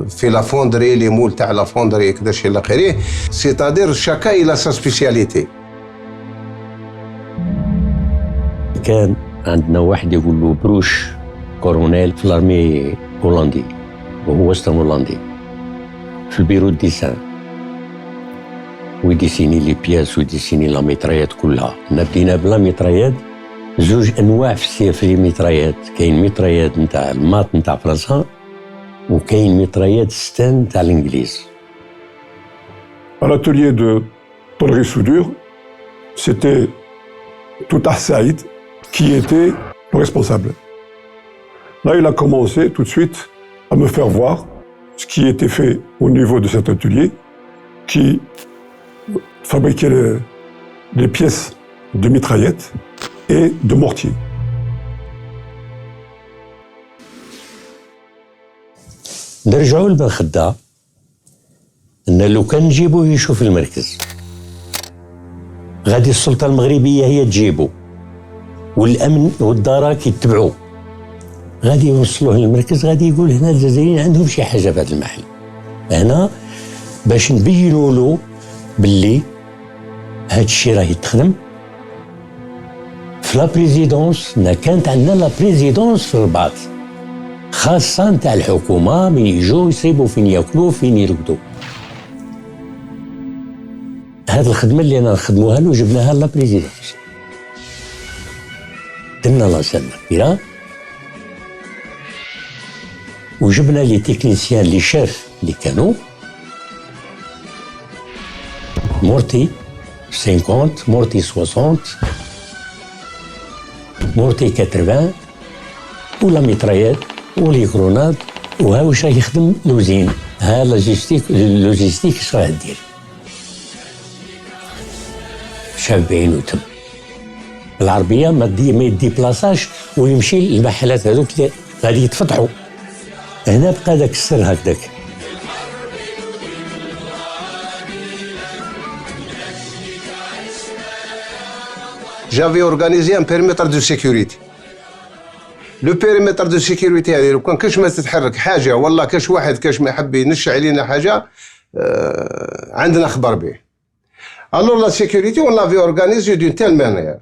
في la fonderie, les moules تاع la fonderie كذا شي إلى آخره. C'est-à-dire chacun il a sa spécialité. كان عندنا واحد يقول له بروش كورونيل في الارمي هولندي وهو وسترن هولندي في البيرو ديسان ويديسيني لي بياس ويديسيني لا ميترايات كلها. بدينا بلا ميترايات، زوج انواع في الميترايات، كاين ميترايات نتاع المات نتاع فرنسا وكاين ميترايات ستان نتاع الانجليز. À l'atelier de tôlerie soudure, c'était Toutah Saïd qui était le responsable. Là, il a commencé tout de suite à me faire voir ce qui était fait au niveau de cet atelier, qui fabriquait les pièces de mitraillettes et de mortier. نرجعوا للخدة ان لو كان نجيبوه يشوف المركز غادي السلطة المغربية هي تجيبو والامن والدرك يتبعوه، غادي يوصلوه للمركز، غادي يقول هنا الجزائريين عندهم شي حاجة في هذا المحل. هنا باش نبينوا له باللي هاد الشيء راه يتخدم في لا بريزيدونس. كانت عندنا لا بريزيدونس في الرباط خاصة نتاع الحكومة، من يجوا يصيبوا فين ياكلوا فين يرقدوا. هاد الخدمة اللي أنا نخدموها له جبناها لا بريزيدونس، درنا لا سالة كبيرة وجبنا لي تكنيسيان لي شاف اللي كانوا مورتي 50 مورتي 60 مورتي 80 ولا ميترايات ولي كرونات، وها واش راه يخدم لوزين. ها لوجيستيك اش راه دير شابين وتم العربيه ما يديبلاصاش ويمشي للمحلات هذوك اللي غادي يتفتحوا. هنا بقى داك السر هكذاك. j'avais organisé un périmètre de sécurité. Le périmètre de sécurité يعني لو كاش ما تتحرك حاجه والله كاش واحد كاش ما يحب ينشع علينا حاجه عندنا خبر به. Alors la sécurité on l'avait organisée d'une telle manière.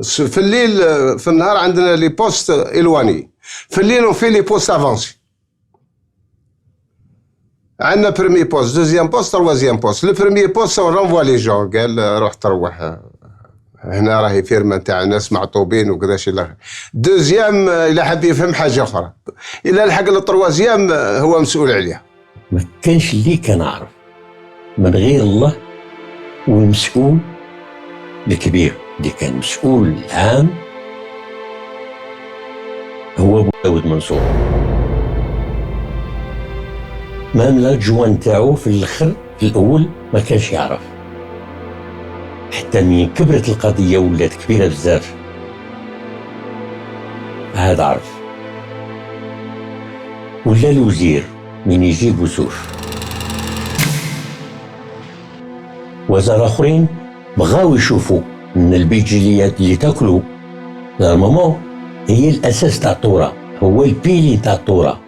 في الليل في النهار عندنا لي بوست إلواني. في الليل on fait les postes avancés. عندنا premier poste, deuxième poste, troisième poste. Le premier poste on renvoie les gens قال روح تروح هنا راهي فيرما نتاع ناس معطوبين وكذاش الى اخره. دوزيام الى حب يفهم حاجه اخرى. الى لحق للتروازيام هو مسؤول عليها. ما كانش اللي كان عارف من غير الله والمسؤول الكبير اللي كان مسؤول العام هو بوداود منصور. مام الادجوان نتاعو في الاخر في الاول ما كانش يعرف، حتى من كبرت القضيه ولات كبيره بزاف هذا عرف. ولا الوزير من يجي بوسوف وزراء اخرين بغاو يشوفوا ان البيجيليات اللي تاكلوا نورمالمون هي الاساس تاع الثوره، هو البيلي تاع الثوره.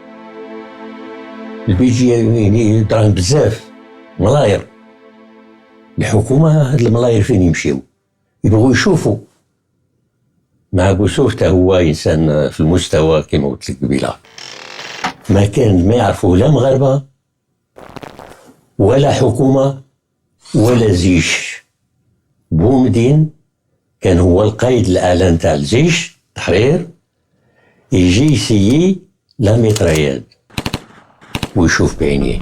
البيجي يعني دراهم بزاف ملاير، الحكومه هاد الملاير فين يمشيو؟ يبغوا يشوفوا. مع بوسوف تا هو انسان في المستوى كما قلت لك قبيله، ما كان ما يعرفوا لا مغاربه ولا حكومه ولا جيش. بومدين كان هو القائد الاعلى نتاع الجيش التحرير، يجي يسيي لا ميتراياد ويشوف بعينيه.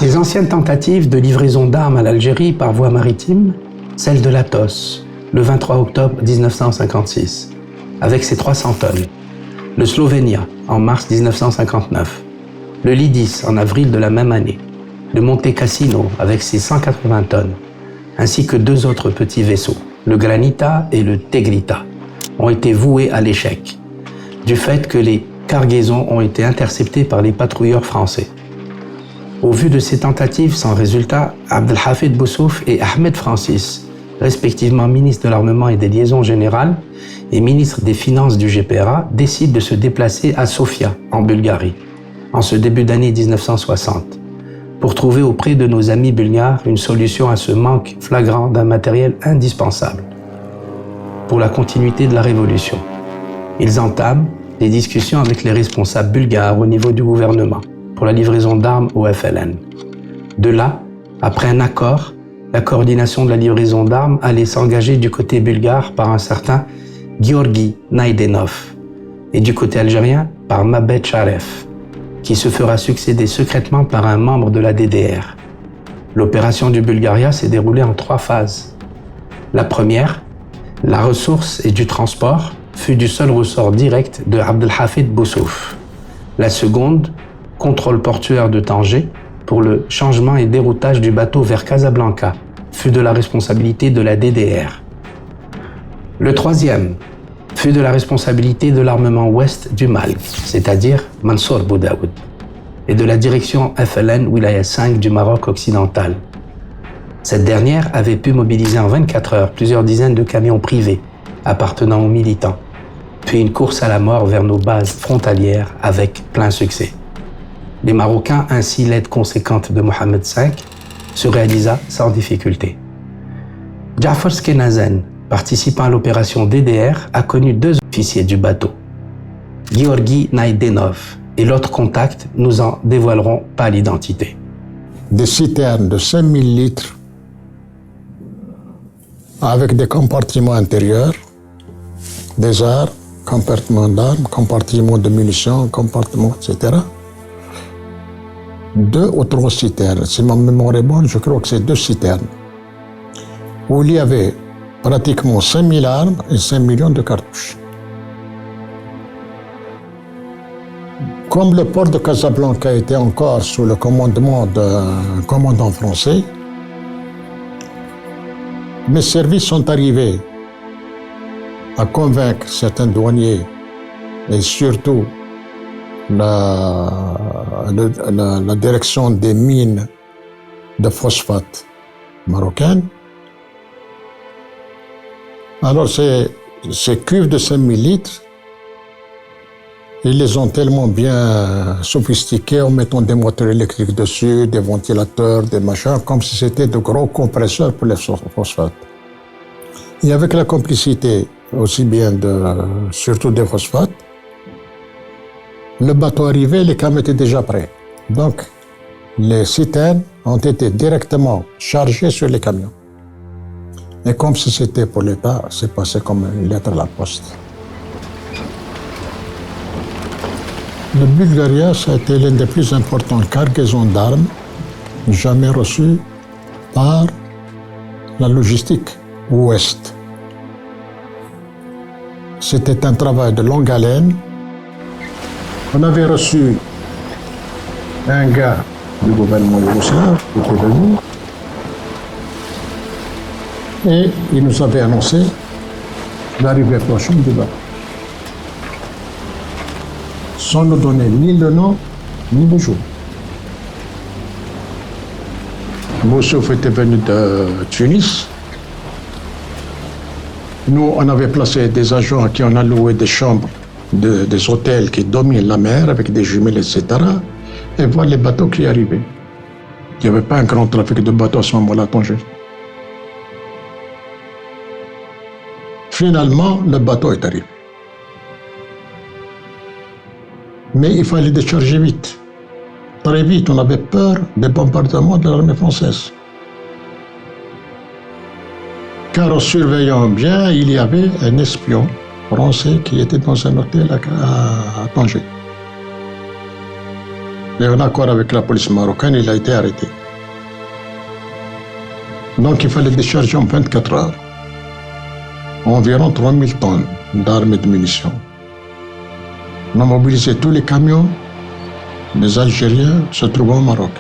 Les anciennes tentatives de livraison d'armes à l'Algérie par voie maritime, celle de l'Athos, le 23 octobre 1956, avec ses 300 tonnes, le Slovenia en mars 1959, le Lidis en avril de la même année, le Monte Cassino avec ses 180 tonnes, ainsi que 2 autres petits vaisseaux, le Granita et le Tegrita, ont été voués à l'échec, du fait que les cargaisons ont été interceptées par les patrouilleurs français. Au vu de ces tentatives sans résultat, Abdelhafid Boussouf et Ahmed Francis, respectivement ministre de l'Armement et des Liaisons Générales et ministre des Finances du GPRA, décident de se déplacer à Sofia, en Bulgarie, en ce début d'année 1960, pour trouver auprès de nos amis bulgares une solution à ce manque flagrant d'un matériel indispensable pour la continuité de la révolution. Ils entament des discussions avec les responsables bulgares au niveau du gouvernement pour la livraison d'armes au FLN. De là, après un accord, la coordination de la livraison d'armes allait s'engager du côté bulgare par un certain Georgi Naidenov et du côté algérien par Mabed Sharef, qui se fera succéder secrètement par un membre de la DDR. L'opération du Bulgaria s'est déroulée en 3 phases. La première, la ressource et du transport, fut du seul ressort direct de Abdelhafid Boussouf. La seconde, contrôle portuaire de Tanger pour le changement et déroutage du bateau vers Casablanca, fut de la responsabilité de la DDR. Le troisième fut de la responsabilité de l'armement ouest du Mali, c'est-à-dire Mansour Boudaoud, et de la direction FLN Wilaya 5 du Maroc occidental. Cette dernière avait pu mobiliser en 24 heures plusieurs dizaines de camions privés appartenant aux militants, puis une course à la mort vers nos bases frontalières avec plein succès. Les Marocains, ainsi l'aide conséquente de Mohamed V, se réalisa sans difficulté. Jafar Skenazen, participant à l'opération DDR, a connu 2 officiers du bateau, Georgi Naidenov, et l'autre contact, nous en dévoilerons pas l'identité. Des citernes de 5000 litres avec des compartiments intérieurs, des armes, compartiments d'armes, compartiments de munitions, compartiments, etc. 2 ou 3 citernes, si ma mémoire est bonne, je crois que c'est 2 citernes, où il y avait pratiquement 5000 armes et 5 millions de cartouches. Comme le port de Casablanca était encore sous le commandement d'un commandant français, mes services sont arrivés à convaincre certains douaniers et surtout la direction des mines de phosphate marocaines. Alors ces cuves de 5000 litres, ils les ont tellement bien sophistiquées en mettant des moteurs électriques dessus, des ventilateurs, des machins, comme si c'était de gros compresseurs pour les phosphates. Et avec la complicité aussi bien surtout des phosphates, le bateau arrivait, les camions étaient déjà prêts. Donc, les citernes ont été directement chargées sur les camions. Et comme si c'était pour l'État, c'est passé comme une lettre à la poste. Le Bulgaria, ça a été l'une des plus importantes cargaisons d'armes jamais reçues par la logistique ouest. C'était un travail de longue haleine. On avait reçu un gars du gouvernement yougoslave qui était venu et il nous avait annoncé l'arrivée prochaine du bateau, sans nous donner ni le nom ni le jour. Boussouf était venu de Tunis. Nous, on avait placé des agents à qui on a loué des chambres, des hôtels qui dominent la mer avec des jumelles, etc. Et voilà les bateaux qui arrivaient. Il n'y avait pas un grand trafic de bateaux à ce moment-là à Tanger. Finalement, le bateau est arrivé. Mais il fallait décharger vite. Très vite, on avait peur des bombardements de l'armée française. Car en surveillant bien, il y avait un espion français qui était dans un hôtel à Tanger. Et en accord avec la police marocaine, il a été arrêté. Donc il fallait décharger en 24 heures environ 3000 tonnes d'armes et de munitions. On a mobilisé tous les camions des Algériens se trouvant au Maroc,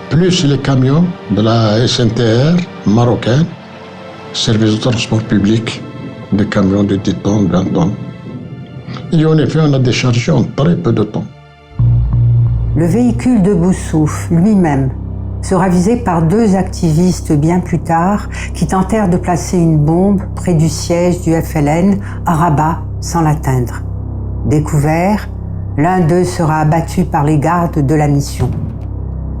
plus les camions de la SNTR marocaine, service de transport public, des camions de 10 tonnes, 20 tonnes. Et en effet, on a déchargé en très peu de temps. Le véhicule de Boussouf lui-même sera visé par 2 activistes bien plus tard qui tentèrent de placer une bombe près du siège du FLN à Rabat sans l'atteindre. Découvert, l'un d'eux sera abattu par les gardes de la mission.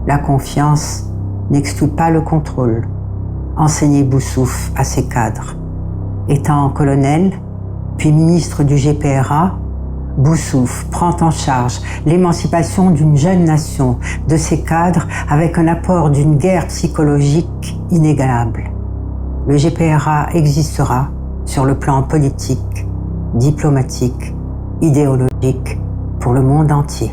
La confiance n'exclut pas le contrôle, enseignait Boussouf à ses cadres. Étant colonel, puis ministre du GPRA, Boussouf prend en charge l'émancipation d'une jeune nation, de ses cadres, avec un apport d'une guerre psychologique inégalable. Le GPRA existera sur le plan politique, diplomatique, idéologique pour le monde entier.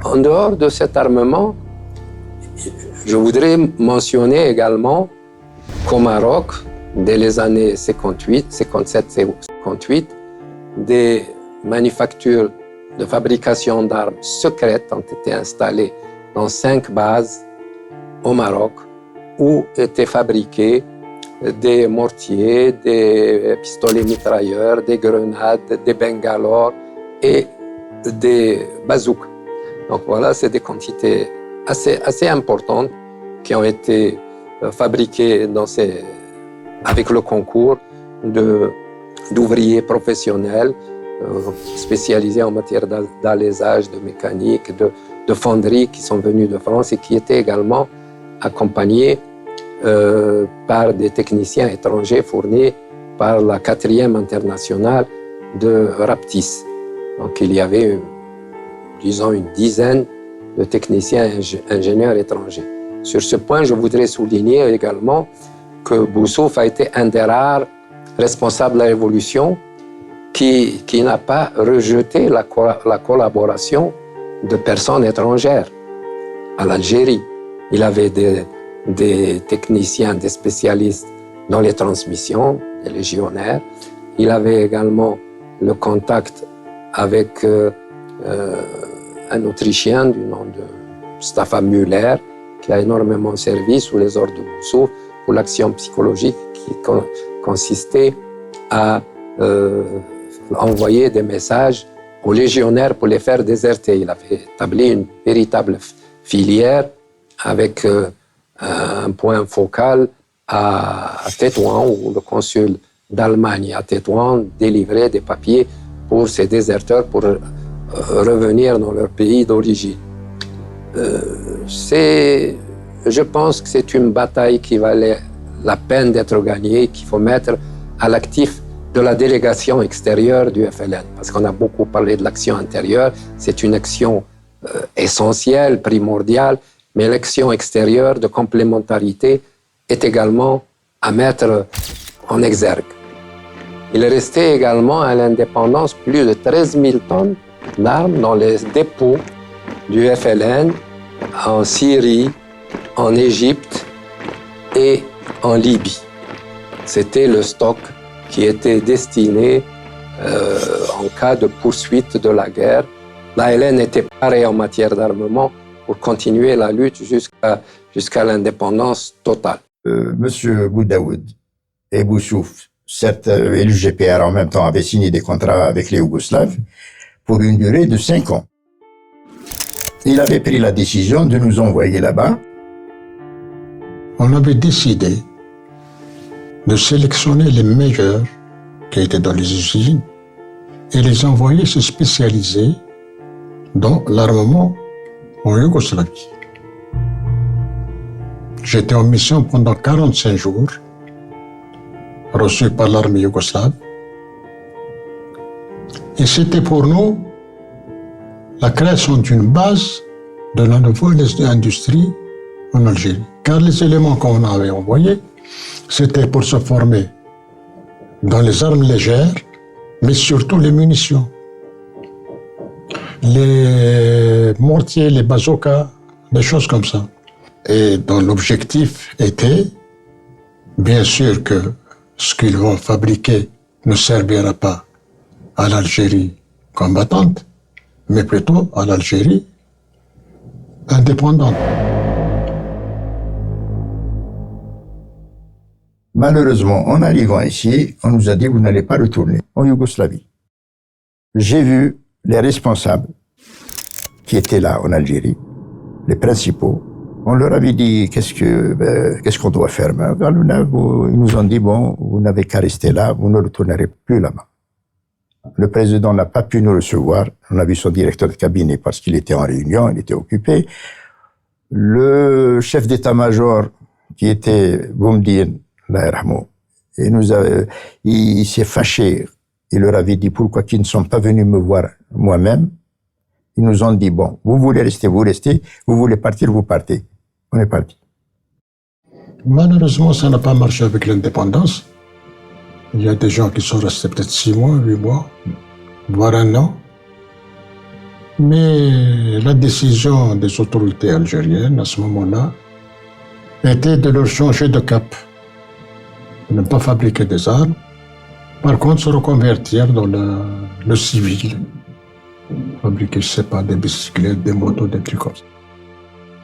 En dehors de cet armement, je voudrais mentionner également qu'au Maroc, dès les années 57, 58, des manufactures de fabrication d'armes secrètes ont été installées dans 5 bases au Maroc où étaient fabriqués des mortiers, des pistolets mitrailleurs, des grenades, des bengalores et des bazookas. Donc voilà, c'est des quantités assez importantes qui ont été fabriquées avec le concours d'ouvriers professionnels spécialisés en matière d'alésage, de mécanique, de fonderies qui sont venus de France et qui étaient également accompagnés par des techniciens étrangers fournis par la 4e internationale de Raptis. Donc il y avait, disons, une dizaine de techniciens et ingénieurs étrangers. Sur ce point, je voudrais souligner également que Boussouf a été un des rares responsables de la Révolution qui n'a pas rejeté la collaboration de personnes étrangères à l'Algérie. Il avait des techniciens, des spécialistes dans les transmissions, des légionnaires. Il avait également le contact avec un Autrichien du nom de Staffan Müller, qui a énormément servi sous les ordres de Boussouf pour l'action psychologique qui consistait à envoyer des messages aux légionnaires pour les faire déserter. Il avait établi une véritable filière avec un point focal à Tétouan, où le consul d'Allemagne à Tétouan délivrait des papiers pour ces déserteurs pour revenir dans leur pays d'origine. Je pense que c'est une bataille qui valait la peine d'être gagnée, qu'il faut mettre à l'actif de la délégation extérieure du FLN. Parce qu'on a beaucoup parlé de l'action intérieure, c'est une action essentielle, primordiale, mais l'action extérieure de complémentarité est également à mettre en exergue. Il restait également à l'indépendance plus de 13 000 tonnes d'armes dans les dépôts du FLN en Syrie, en Égypte et en Libye. C'était le stock qui était destiné en cas de poursuite de la guerre. L'ALN était paré en matière d'armement pour continuer la lutte jusqu'à l'indépendance totale. Monsieur Boudaoud et Boussouf, certes, et le GPR en même temps avaient signé des contrats avec les Yougoslaves pour une durée de 5 ans. Il avait pris la décision de nous envoyer là-bas. On avait décidé de sélectionner les meilleurs qui étaient dans les usines et les envoyer se spécialiser dans l'armement en Yougoslavie. J'étais en mission pendant 45 jours, reçu par l'armée yougoslave. Et c'était pour nous la création d'une base de la nouvelle industrie en Algérie. Car les éléments qu'on avait envoyés, c'était pour se former dans les armes légères, mais surtout les munitions. Les mortiers, les bazookas, des choses comme ça. Et dont l'objectif était, bien sûr que ce qu'ils vont fabriquer ne servira pas à l'Algérie combattante, mais plutôt à l'Algérie indépendante. Malheureusement, en arrivant ici, on nous a dit « vous n'allez pas retourner en Yougoslavie ». J'ai vu les responsables qui étaient là en Algérie, les principaux. On leur avait dit qu'est-ce qu'on doit faire. Ils nous ont dit bon, vous n'avez qu'à rester là, vous ne retournerez plus là-bas. Le président n'a pas pu nous recevoir. On a vu son directeur de cabinet parce qu'il était en réunion, il était occupé. Le chef d'état-major qui était Boumdine, il s'est fâché. Il leur avait dit pourquoi ils ne sont pas venus me voir moi-même. Ils nous ont dit bon, vous voulez rester, vous restez, vous voulez partir, vous partez. On est parti. Malheureusement, ça n'a pas marché avec l'indépendance. Il y a des gens qui sont restés peut-être 6 mois, 8 mois, voire 1 an. Mais la décision des autorités algériennes à ce moment-là était de leur changer de cap. De ne pas fabriquer des armes, par contre se reconvertir dans le civil. Fabriquer, je ne sais pas, des bicyclettes, des motos, des trucs comme ça.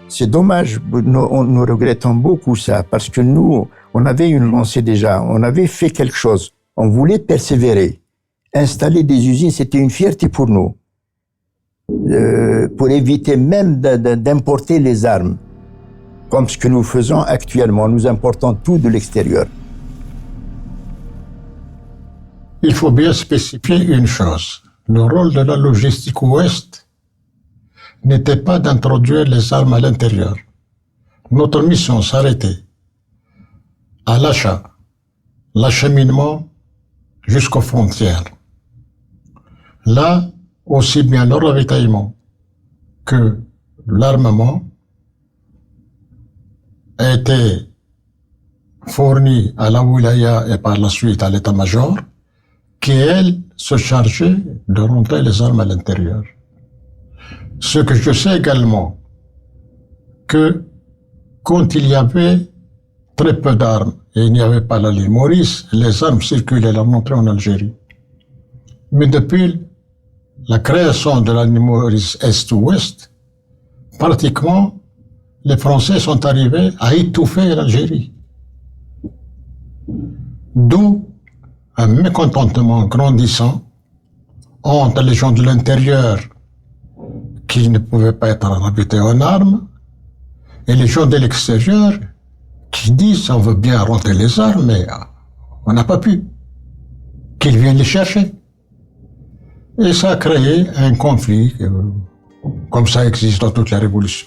C'est dommage, nous regrettons beaucoup ça, parce que nous, on avait une lancée déjà, on avait fait quelque chose, on voulait persévérer. Installer des usines, c'était une fierté pour nous, pour éviter même d'importer les armes, comme ce que nous faisons actuellement, nous importons tout de l'extérieur. Il faut bien spécifier une chose. Le rôle de la logistique ouest n'était pas d'introduire les armes à l'intérieur. Notre mission s'arrêtait à l'achat, l'acheminement jusqu'aux frontières. Là, aussi bien le ravitaillement que l'armement a été fourni à la wilaya et par la suite à l'état-major, qui, elle, se chargeait de rentrer les armes à l'intérieur. Ce que je sais également, que quand il y avait très peu d'armes et il n'y avait pas la ligne Maurice, les armes circulaient, la rentrée en Algérie. Mais depuis la création de la ligne Maurice Est-Ouest, pratiquement, les Français sont arrivés à étouffer l'Algérie. D'où un mécontentement grandissant entre les gens de l'intérieur qui ne pouvaient pas être habités en armes et les gens de l'extérieur qui disent on veut bien rentrer les armes, mais on n'a pas pu, qu'ils viennent les chercher. Et ça a créé un conflit, comme ça existe dans toute la révolution.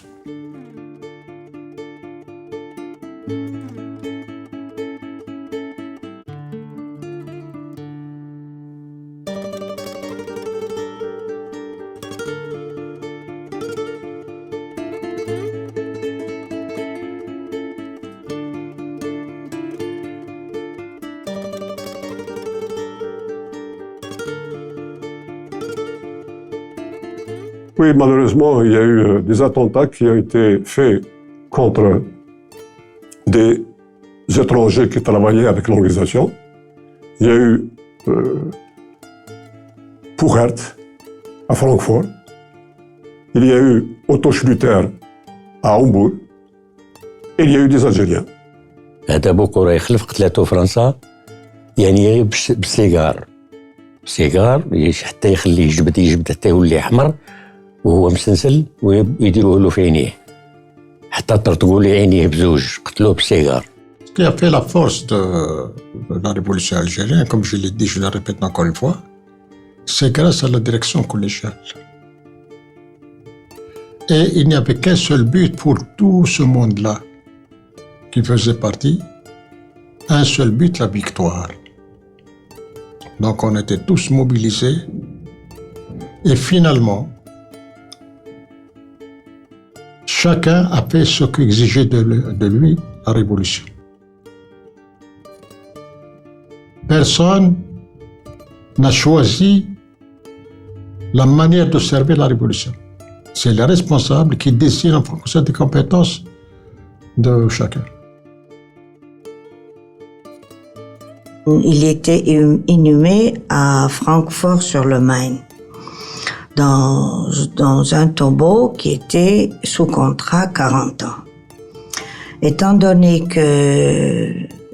Oui, malheureusement, il y a eu des attentats qui ont été faits contre des étrangers qui travaillaient avec l'organisation. Il y a eu Pourert à Francfort. Il y a eu Otto Schlüter à Hambourg. Et il y a eu des Algériens. هذا بوكورا يخلف قتلاته فرنسا يعني غير بالسيجار حتى يخليه يجبد حتى يولي احمر وهو مسنسل ويديروه له في عينيه حتى طرطقوا لي عينيه بزوج قتلوه بالسيجار. Ce qui a fait la force de la révolution algérienne, comme je l'ai dit, je le répète encore une fois, c'est grâce à la direction collégiale. Et il n'y avait qu'un seul but pour tout ce monde-là qui faisait partie, un seul but, la victoire. Donc on était tous mobilisés et finalement, chacun a fait ce qu'exigeait de lui la révolution. Personne n'a choisi la manière de servir la révolution. C'est les responsables qui décident en fonction des compétences de chacun. Il était inhumé à Francfort-sur-le-Main, dans un tombeau qui était sous contrat 40 ans. Étant donné que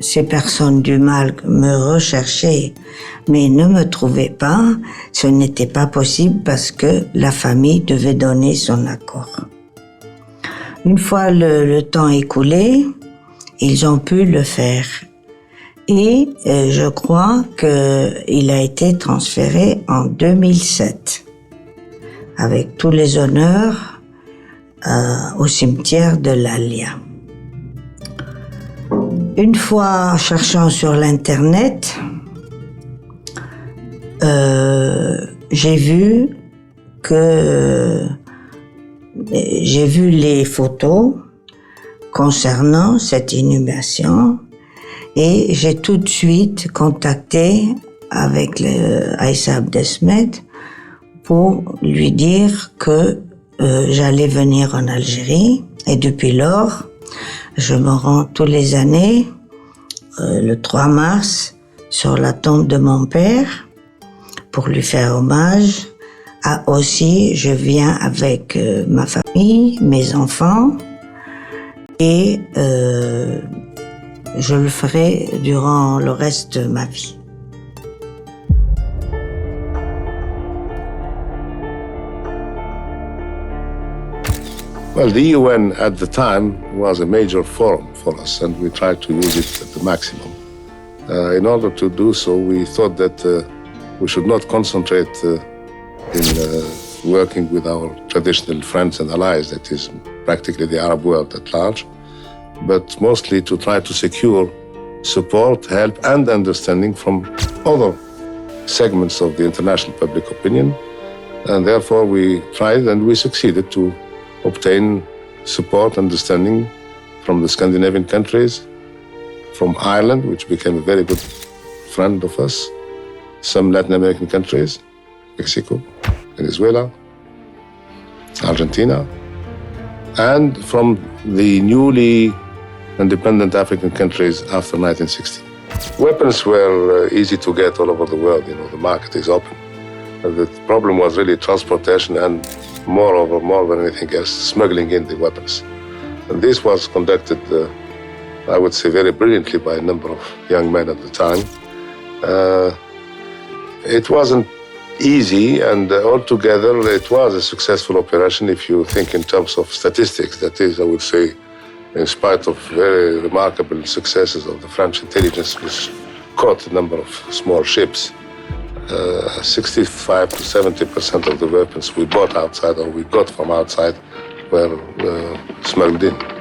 ces personnes du mal me recherchaient, mais ne me trouvaient pas, ce n'était pas possible parce que la famille devait donner son accord. Une fois le temps écoulé, ils ont pu le faire. Et je crois qu'il a été transféré en 2007, avec tous les honneurs au cimetière de l'Alia. Une fois cherchant sur l'internet, j'ai vu les photos concernant cette inhumation et j'ai tout de suite contacté avec Aïssa Abdesmed pour lui dire que j'allais venir en Algérie et depuis lors, je me rends tous les années le 3 mars sur la tombe de mon père pour lui faire hommage. Aussi, je viens avec ma famille, mes enfants et je le ferai durant le reste de ma vie. Well, the UN at the time was a major forum for us, and we tried to use it at the maximum. In order to do so, we thought that we should not concentrate in working with our traditional friends and allies, that is practically the Arab world at large, but mostly to try to secure support, help, and understanding from other segments of the international public opinion. And therefore we tried and we succeeded to obtain support, understanding from the Scandinavian countries, from Ireland, which became a very good friend of us, some Latin American countries, Mexico, Venezuela, Argentina, and from the newly independent African countries after 1960. Weapons were easy to get all over the world, the market is open. The problem was really transportation and more than anything else, smuggling in the weapons. And this was conducted I would say very brilliantly by a number of young men at the time. It wasn't easy, and altogether it was a successful operation if you think in terms of statistics. That is, I would say, in spite of very remarkable successes of the French intelligence, which caught a number of small ships, 65 to 70% of the weapons we bought outside or we got from outside were smuggled in.